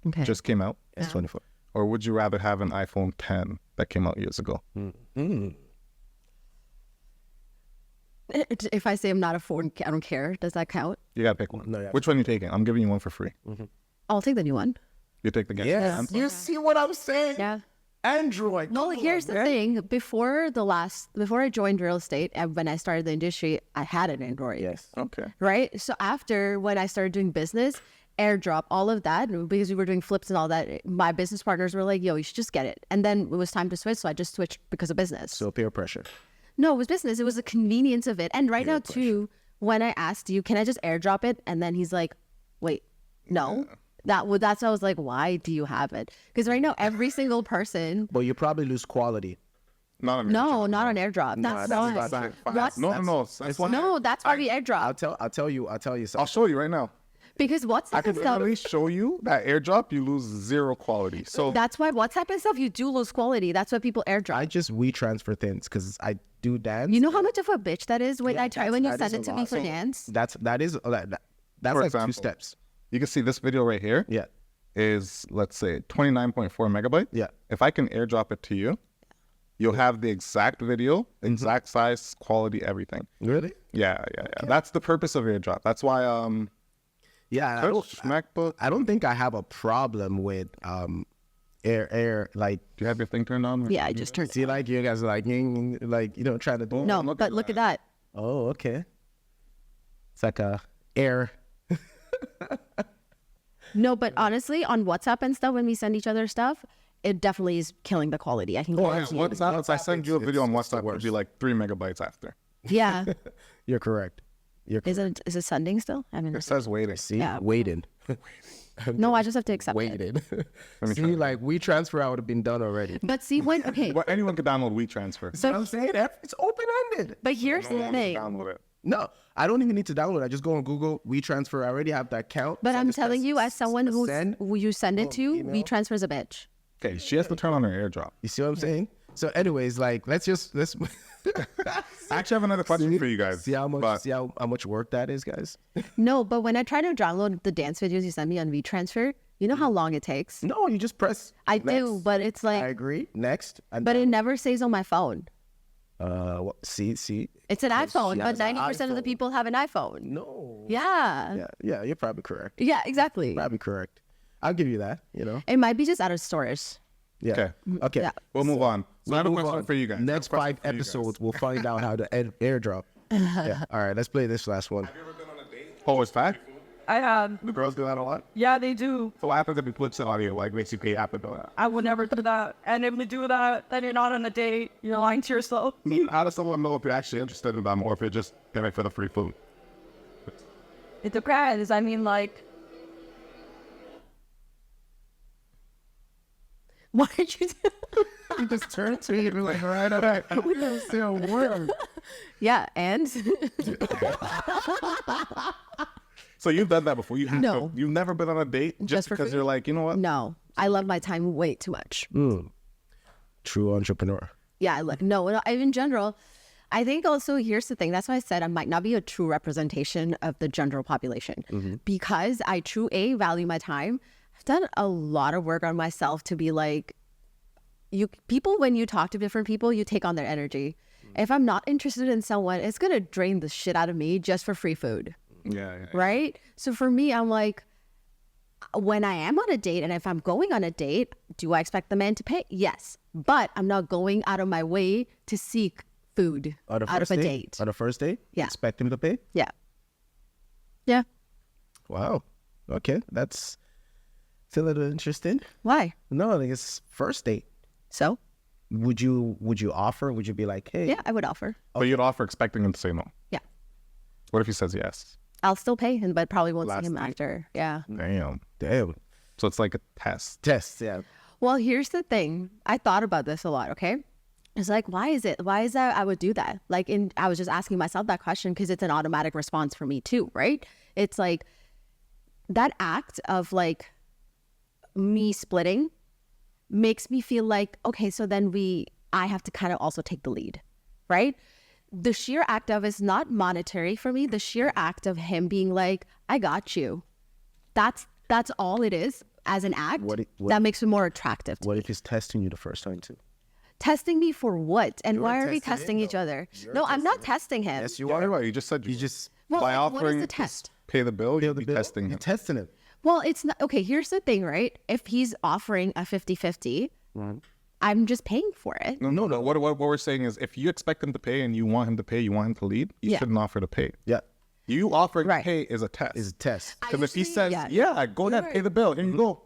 Okay. just came out, S24. or would you rather have an iPhone 10 that came out years ago? If I say I'm not a phone, I don't care. Does that count? You gotta pick one. No, yeah. Which one are you taking? I'm giving you one for free. I'll take the new one. You take the Galaxy. Yes. You see what I'm saying? Yeah. Android. No, here's the thing. Before I joined real estate and when I started the industry, I had an Android. Yes. Okay. Right? So after when I started doing business, airdrop, all of that, because we were doing flips and all that, my business partners were like, yo, you should just get it. And then it was time to switch. So I just switched because of business. So peer pressure. No, it was business. It was the convenience of it. And right now too, when I asked you, can I just airdrop it? And then he's like, wait, no. That's why I was like, why do you have it? Because right now every single person. But you probably lose quality. Not on No, airdrop. not on airdrop. That's not. Fast. No. That's one. No, that's why we airdrop. I'll tell you I'll something. show you right now. Because WhatsApp I can and stuff. literally show you that airdrop, you lose zero quality. So That's why WhatsApp and stuff, you do lose quality. That's why people airdrop. I just transfer things because I do dance. You know how much of a bitch that is when when you that send is it to a me lot. for dance? That's For like example. 2 steps. you can see this video right here Yeah. is, let's say, 29.4 megabytes. Yeah. If I can airdrop it to you, you'll have the exact video, exact size, quality, everything. Really? Yeah. That's the purpose of airdrop. That's why Yeah. Touch, MacBook. I don't think I have a problem with air like. Do you have your thing turned on? Yeah, I just turned. See, like you guys are like trying to do. No, look but at look at that. Oh, okay. It's like a air. No, but honestly, on WhatsApp and stuff, when we send each other stuff, it definitely is killing the quality. I can Oh, yeah. guarantee you. Once I send you a video on WhatsApp, it'll worse. be like 3 megabytes after. Yeah. You're correct. Is it sending still? I mean, It says waiting. See, Yeah. waiting. no, I just have to accept it. Waiting. See, like we transfer, I would have been done already. But see, okay. Well, anyone can download WeTransfer. So, I'm saying it's open-ended. but here's the thing. Download it. No, I don't even need to download. I just go on Google, WeTransfer. I already have that account. But So I I'm just telling press you, as someone who you send it to, email. WeTransfer's a bitch. Okay, she has to turn on her airdrop. You see what I'm saying? So, anyways, like let's. I actually have another question for you guys. See how much but- see how much work that is, guys. No, but when I try to download the dance videos you send me on WeTransfer, you know how long it takes? No, you just press. I next. do, but it's I like, agree. Next, and but it never saves on my phone. see, It's an iPhone, she but has an 90% of the iPhone. people have an iPhone. no. Yeah. Yeah, you're probably correct. Yeah, exactly. Probably correct. I'll give you that. It might be just out of storage. Yeah. Okay. Okay. Yeah. We'll move on. So I have a Move question on. for you guys. Next I have a question 5 for you guys. episodes, we'll find out how to airdrop. Yeah. All right, let's play this last one. Have you ever been on a date Oh, it's fact? I have. The girls do that a lot? Yeah, they do. So what happens if you put some audio, like basically happen to that? I would never do that. And if you do that, then you're not on a date. You're lying to yourself. How does someone know if you're actually interested in them or if you're just getting it for the free food? It depends. I mean, like, Why did you do? You just turn to you and like, all right. We don't say a word. Yeah, and So you've done that before? No. You've never been on a date just for because food? you're like, you know what? no, I love my time way too much. True entrepreneur. Yeah, like no, in general, I think also here's the thing. That's why I said I might not be a true representation of the general population because I value my time. I've done a lot of work on myself to be like, people, when you talk to different people, you take on their energy. If I'm not interested in someone, it's going to drain the shit out of me just for free food. Yeah. Right? So for me, I'm like, when I am on a date and if I'm going on a date, do I expect the man to pay? Yes. But I'm not going out of my way to seek food On the out of first a date? date. On the first date? Yeah. Expect him to pay? Yeah. Yeah. Wow. Okay. That's a little interesting. Why? No, I think it's first date. So? Would you offer? Would you be like, hey? Yeah, I would offer. But you'd offer expecting him to say no. Yeah. What if he says yes? I'll still pay him, but probably won't Last see him date. after. Yeah. Damn. So it's like a test. Test, yeah. Well, here's the thing. I thought about this a lot, okay? It's like, why is that I would do that? Like, I was just asking myself that question because it's an automatic response for me too, right? It's like that act of like me splitting makes me feel like, okay, so then I have to kind of also take the lead, right? The sheer act of it's not monetary for me. The sheer act of him being like, I got you. That's all it is as an act. That makes it more attractive to What me. if he's testing you the first time too? Testing me for what? And why are we testing him, testing each though. other? No, I'm not testing him. Yes, you Yeah, are. right. You just said You just Well, by like, what is offering the to test? pay the bill, feel you'd the be bill. testing You're him. testing him. Well, it's not. Okay, here's the thing, right? If he's offering a 50-50, I'm just paying for it. No. What we're saying is if you expect him to pay and you want him to pay, you want him to lead, you Yeah. shouldn't offer to pay. Yeah. You offering Right. to pay is a test. It's a test. Because if he usually- says, yeah, go ahead, pay the bill, here you go.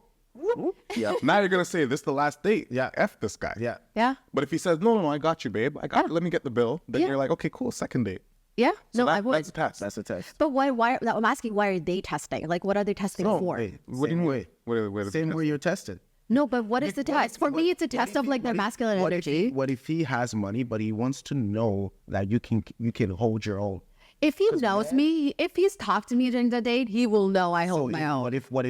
Yeah. Now you're going to say, this is the last date. Yeah. F this guy. Yeah. Yeah. But if he says, no, I got you, babe. Let me get the bill. Then Yeah. you're like, okay, cool, second date. Yeah. So No, I that- would. That's a test. That's a test. But why? I'm asking, why are they testing? Like, what are they testing for? Wait, What do you same mean? way. Wait, Same way you're tested. No, but what is the test? For me, it's a test of like their masculine energy. What if he has money, but he wants to know that you can hold your own? If he knows me, if he's talked to me during the date, he will know I hold my own. What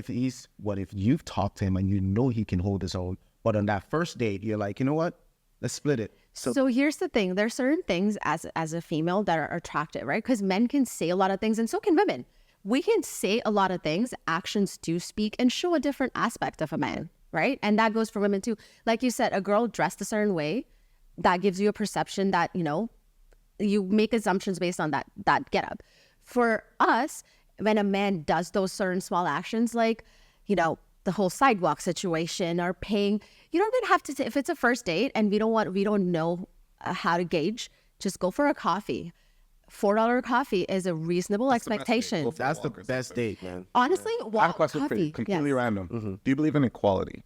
if you've talked to him and you know he can hold his own, but on that first date you're like, you know what? Let's split it. So here's the thing. There's certain things as a female that are attractive, right? Because men can say a lot of things and so can women. We can say a lot of things. Actions do speak and show a different aspect of a man, right? And that goes for women too. Like you said, a girl dressed a certain way, that gives you a perception that, you make assumptions based on that getup. For us, when a man does those certain small actions, like, the whole sidewalk situation or paying, you don't even have to, if it's a first date and we don't know how to gauge, just go for a coffee. $4 coffee is a reasonable expectation. Go for a That's the walk or best something. date, man. Honestly, I have a walk, question for you, coffee. completely Yes. random. Do you believe in equality?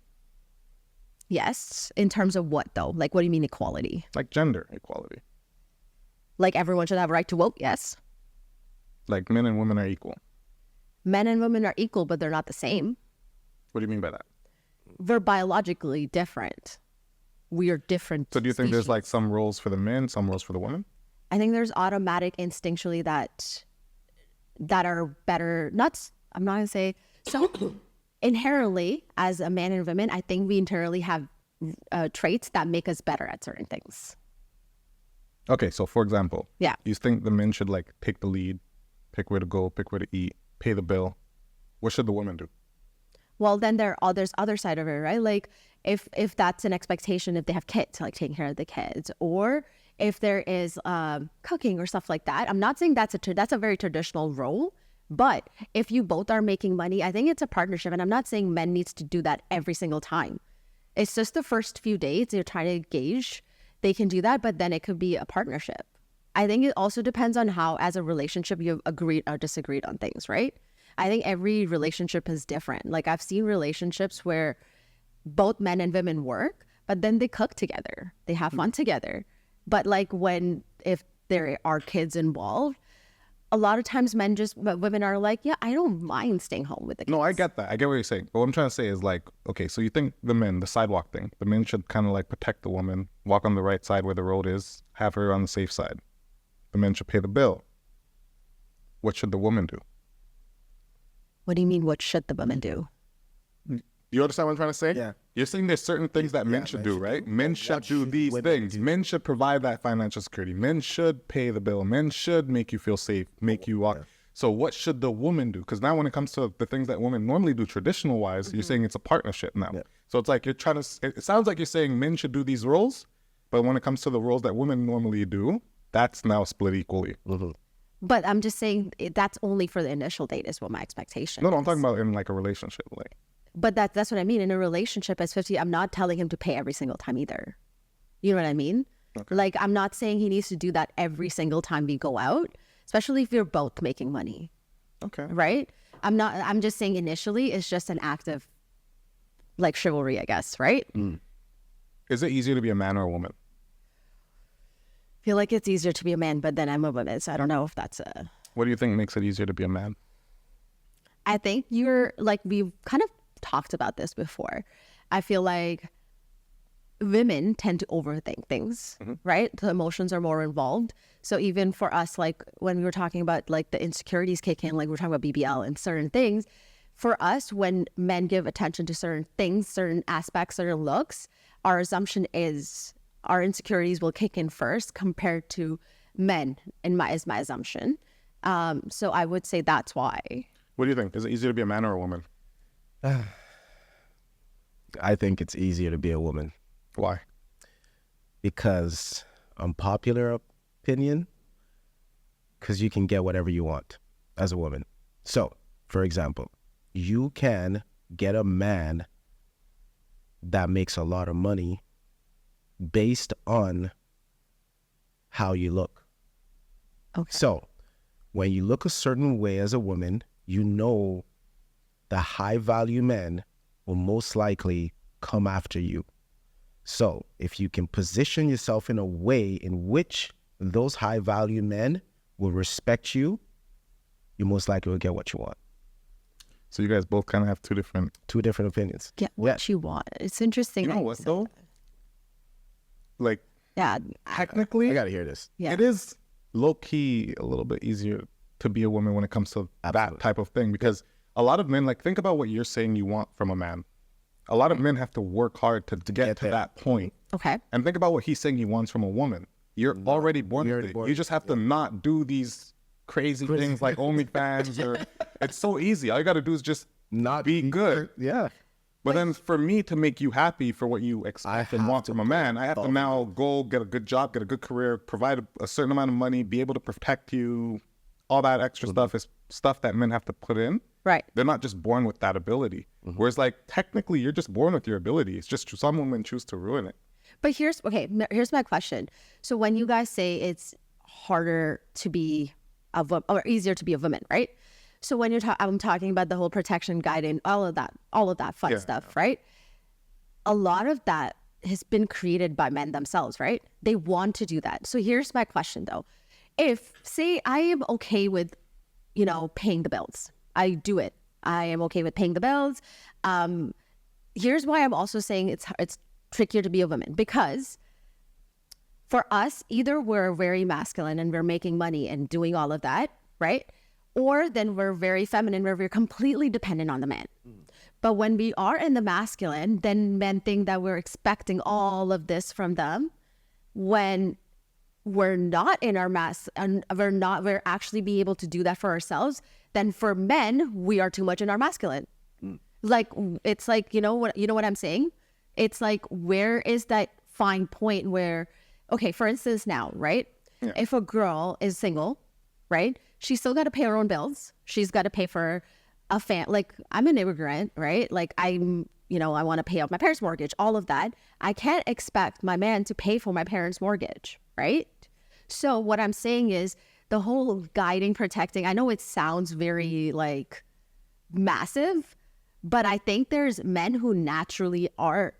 Yes. In terms of what though? Like, what do you mean equality? Like gender equality? Like everyone should have a right to vote? Yes. Like men and women are equal? Men and women are equal, but they're not the same. What do you mean by that? They're biologically different. We are different. So do you think there's species. like some roles for the men, some roles for the women? I think there's automatic instinctually that are better. I'm not gonna say so. Inherently, as a man and woman, I think we inherently have traits that make us better at certain things. Okay, so for example, Yeah. you think the men should like take the lead, pick where to go, pick where to eat, pay the bill. What should the women do? Well, then there's other side of it, right? Like if that's an expectation, if they have kids, like taking care of the kids, or if there is cooking or stuff like that. I'm not saying that's a very traditional role, but if you both are making money, I think it's a partnership. And I'm not saying men needs to do that every single time. It's just the first few dates you're trying to gauge. They can do that, but then it could be a partnership. I think it also depends on how, as a relationship, you've agreed or disagreed on things, right? I think every relationship is different. Like I've seen relationships where both men and women work, but then they cook together, they have fun together. But like if there are kids involved, a lot of times women are like, yeah, I don't mind staying home with the kids. No, I get that. I get what you're saying. But what I'm trying to say is like, okay, so you think the sidewalk thing, the men should kind of like protect the woman, walk on the right side where the road is, have her on the safe side. The men should pay the bill. What should the woman do? What do you mean, what should the woman do? You understand what I'm trying to say? Yeah. You're saying there's certain things that men should do, right? Men should do these things. Men should provide that financial security. Men should pay the bill. Men should make you feel safe, make you walk. So what should the woman do? Because now when it comes to the things that women normally do traditional wise, you're saying it's a partnership now. So it's like you're trying to, it sounds like you're saying men should do these roles, but when it comes to the roles that women normally do, that's now split equally. But I'm just saying that's only for the initial date is what my expectation No, is. I'm talking about in like a relationship. Like, But that's what I mean. In a relationship as 50, I'm not telling him to pay every single time either. You know what I mean? Okay. Like, I'm not saying he needs to do that every single time we go out, especially if you're both making money, okay. right? I'm just saying initially it's just an act of like chivalry, I guess, right? Is it easier to be a man or a woman? I feel like it's easier to be a man, but then I'm a woman, so I don't know if that's a... What do you think makes it easier to be a man? I think you're like, we've kind of talked about this before. I feel like women tend to overthink things, right? The emotions are more involved. So even for us, like when we were talking about like the insecurities kick in, like we're talking about BBL and certain things, for us, when men give attention to certain things, certain aspects, certain looks, our assumption is our insecurities will kick in first compared to men, is my assumption. So I would say that's why. What do you think? Is it easier to be a man or a woman? I think it's easier to be a woman Why? because unpopular opinion, because you can get whatever you want as a woman. So, for example, you can get a man that makes a lot of money based on how you look. Okay. So, when you look a certain way as a woman, you know the high value men will most likely come after you. So if you can position yourself in a way in which those high value men will respect you, you most likely will get what you want. So you guys both kind of have two different... Two different opinions. Get what you want. It's interesting. You know that what said though? that. Like Yeah. technically, I gotta hear this. Yeah. it is low key a little bit easier to be a woman when it comes to that type of thing, because a lot of men, like, think about what you're saying you want from a man. A lot of men have to work hard to get to there. that point. Okay. And think about what he's saying he wants from a woman. You're already born with it. You just have to not do these crazy things like OnlyFans or it's so easy. All you got to do is just Not be good. Yeah. But then for me to make you happy for what you expect and have want to from a man, I have to now go get a good job, get a good career, provide a certain amount of money, be able to protect you. All that extra stuff is stuff that men have to put in. Right. They're not just born with that ability. Whereas like technically you're just born with your ability. It's just some women choose to ruin it. But here's my question. So when you guys say it's harder to be or easier to be a woman, right? So when I'm talking about the whole protection guide and all of that fun stuff, right? A lot of that has been created by men themselves, right? They want to do that. So here's my question though. If say I am okay with, paying the bills, I do it. I am okay with paying the bills. Here's why I'm also saying it's trickier to be a woman, because for us, either we're very masculine and we're making money and doing all of that, right? Or then we're very feminine where we're completely dependent on the man. But when we are in the masculine, then men think that we're expecting all of this from them when we're not in our and we're actually be able to do that for ourselves. Then for men, we are too much in our masculine. Like, it's like, you know what I'm saying? It's like, where is that fine point where, okay, for instance now, right? Yeah. If a girl is single, right? She's still got to pay her own bills. She's got to pay for like, I'm an immigrant, right? Like I want to pay off my parents' mortgage, all of that. I can't expect my man to pay for my parents' mortgage, right? So what I'm saying is the whole guiding, protecting, I know it sounds very like massive, but I think there's men who naturally are,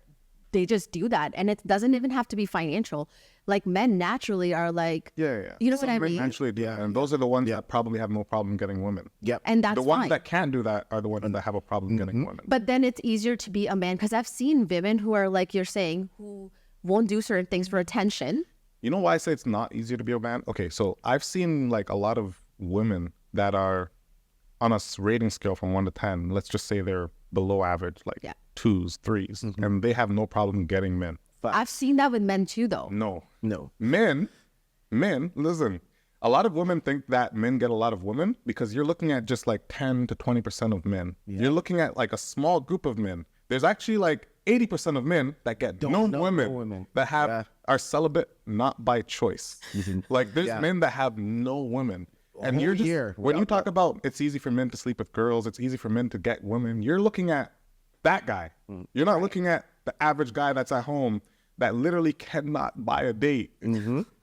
they just do that. And it doesn't even have to be financial. Like men naturally are like, Yeah. you know what I mean? Actually, yeah. And those are the ones that probably have no problem getting women. Yep. And that's The ones fine. that can't do that are the ones that have a problem getting women. But then it's easier to be a man because I've seen women who are like you're saying, who won't do certain things for attention. You know why I say it's not easier to be a man? Okay, so I've seen like a lot of women that are on a rating scale from 1 to 10. Let's just say they're below average, like Yeah. 2s, 3s, and they have no problem getting men. I've seen that with men too, though. No. No. Men, listen, a lot of women think that men get a lot of women because you're looking at just like 10 to 20% of men. You're looking at like a small group of men. There's actually like 80% of men that get no women that have are celibate not by choice. Like there's men that have no women. And you're just, when you talk about it's easy for men to sleep with girls, it's easy for men to get women, you're looking at that guy. You're not looking at the average guy that's at home that literally cannot buy a date.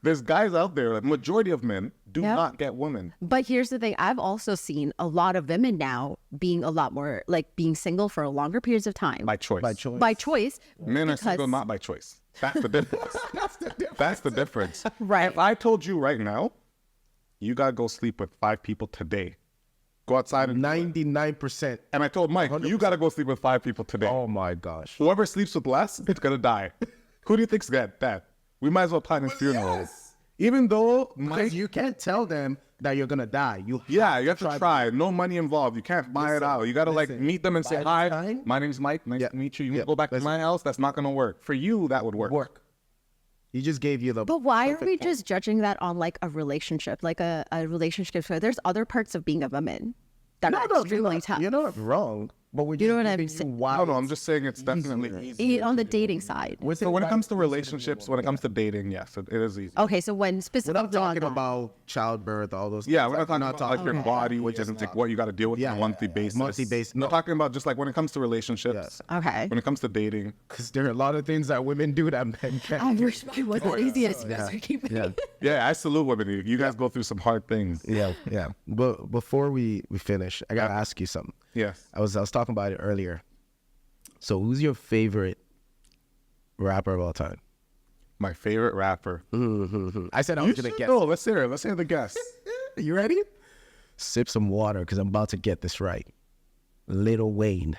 There's guys out there, like majority of men do not get women. But here's the thing. I've also seen a lot of women now being a lot more like being single for longer periods of time. By choice. By choice. Men are because- single not by choice. That's the difference. That's the difference. Right. If I told you right now, you gotta go sleep with 5 people today. Go outside and 99%. I told Mike, you gotta go sleep with 5 people today. Oh my gosh. Whoever sleeps with less, it's gonna die. Who do you think's got that? We might as well plan his funeral. Even though Because you can't tell them that you're gonna die. You you have to try. No money involved. You can't buy it out. You gotta like meet them and say, by hi, the time- my name's Mike. Nice to meet you. You Yeah. wanna go back to my house? That's not gonna work. For you, that would work. You just gave you the. But why are we just judging that on like a relationship, like a relationship? So there's other parts of being a woman that are extremely tough. You're not wrong, but we You know what I'm giving saying? why No, I'm just saying it's definitely easy. On the dating side. So when it comes to relationships, when it comes to dating, yes, it is easy. Okay, so when We're specifically not talking about childbirth, all those. Yeah, things. we're not talking about like your about body, which isn't like what you got to deal with on a monthly basis. Monthly basis. We're talking about just like when it comes to relationships. Yes. Okay. When it comes to dating, because there are a lot of things that women do that men can't. I wish it wasn't easy as keeping. yeah, I salute women. You guys go through some hard things. Yeah. But before we finish, I gotta ask you something. Yes. I was talking about it earlier. So, who's your favorite rapper of all time? My favorite rapper. I said I was gonna guess. No, let's hear it. Let's hear the guess. You ready? Sip some water because I'm about to get this right. Lil Wayne.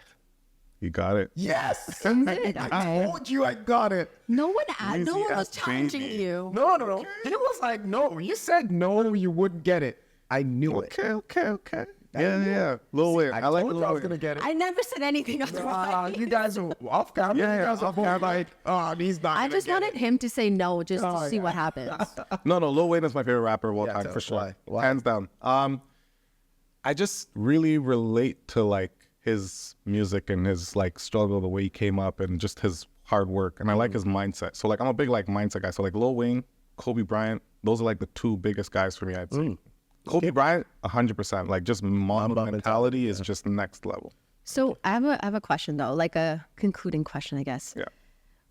You got it. Yes. I told you I got it. No one was Easy challenging baby. you. No. He was like, no. You said no, you wouldn't get it. I knew it. Okay. Yeah. Lil Wayne. I like told you Lil I was Wayne. gonna get it. I never said anything otherwise. You guys are off camera. Yeah, You guys are both like, oh, he's not. I gonna just get wanted him to say no just to see what happens. No, Lil Wayne is my favorite rapper of all Yeah, time tell for us sure. why. Hands down. I just really relate to like his music and his like struggle, the way he came up, and just his hard work. And I like his mindset. So like I'm a big like mindset guy. So like Lil Wayne, Kobe Bryant, those are like the 2 biggest guys for me, I'd say. Kobe Bryant, 100%. Like just Mamba mentality is just next level. So I have a question though, like a concluding question, I guess. Yeah.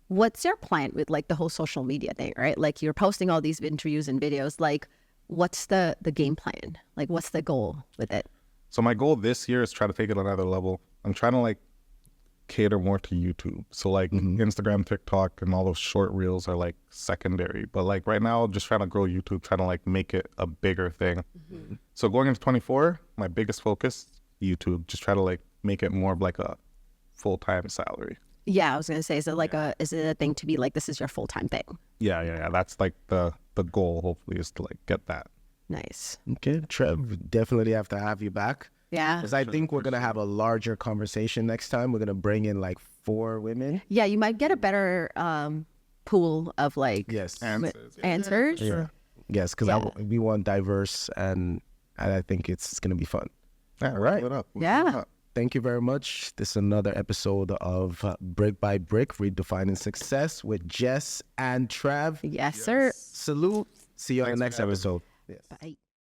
What's your plan with like the whole social media thing, right? Like you're posting all these interviews and videos. Like, what's the game plan? Like, what's the goal with it? So my goal this year is try to take it another level. I'm trying to like cater more to YouTube. So like Instagram, TikTok, and all those short reels are like secondary. But like right now, just trying to grow YouTube, trying to like make it a bigger thing. So going into 24, my biggest focus, YouTube. Just try to like make it more of like a full-time salary. Yeah, I was gonna say, is it like is it a thing to be like this is your full time thing? Yeah. That's like the goal. Hopefully, is to like get that. Nice. Okay, Trev, definitely have to have you back. Yeah. Because I think we're going to have a larger conversation next time. We're going to bring in like 4 women. Yeah, you might get a better pool of like Yes. answers. Yes, because we want diverse, and I think it's going to be fun. All right. Yeah. Thank you very much. This is another episode of Brick by Brick, Redefining Success with Jess and Trav. Yes, sir. Salute. See you on the next episode. Bye.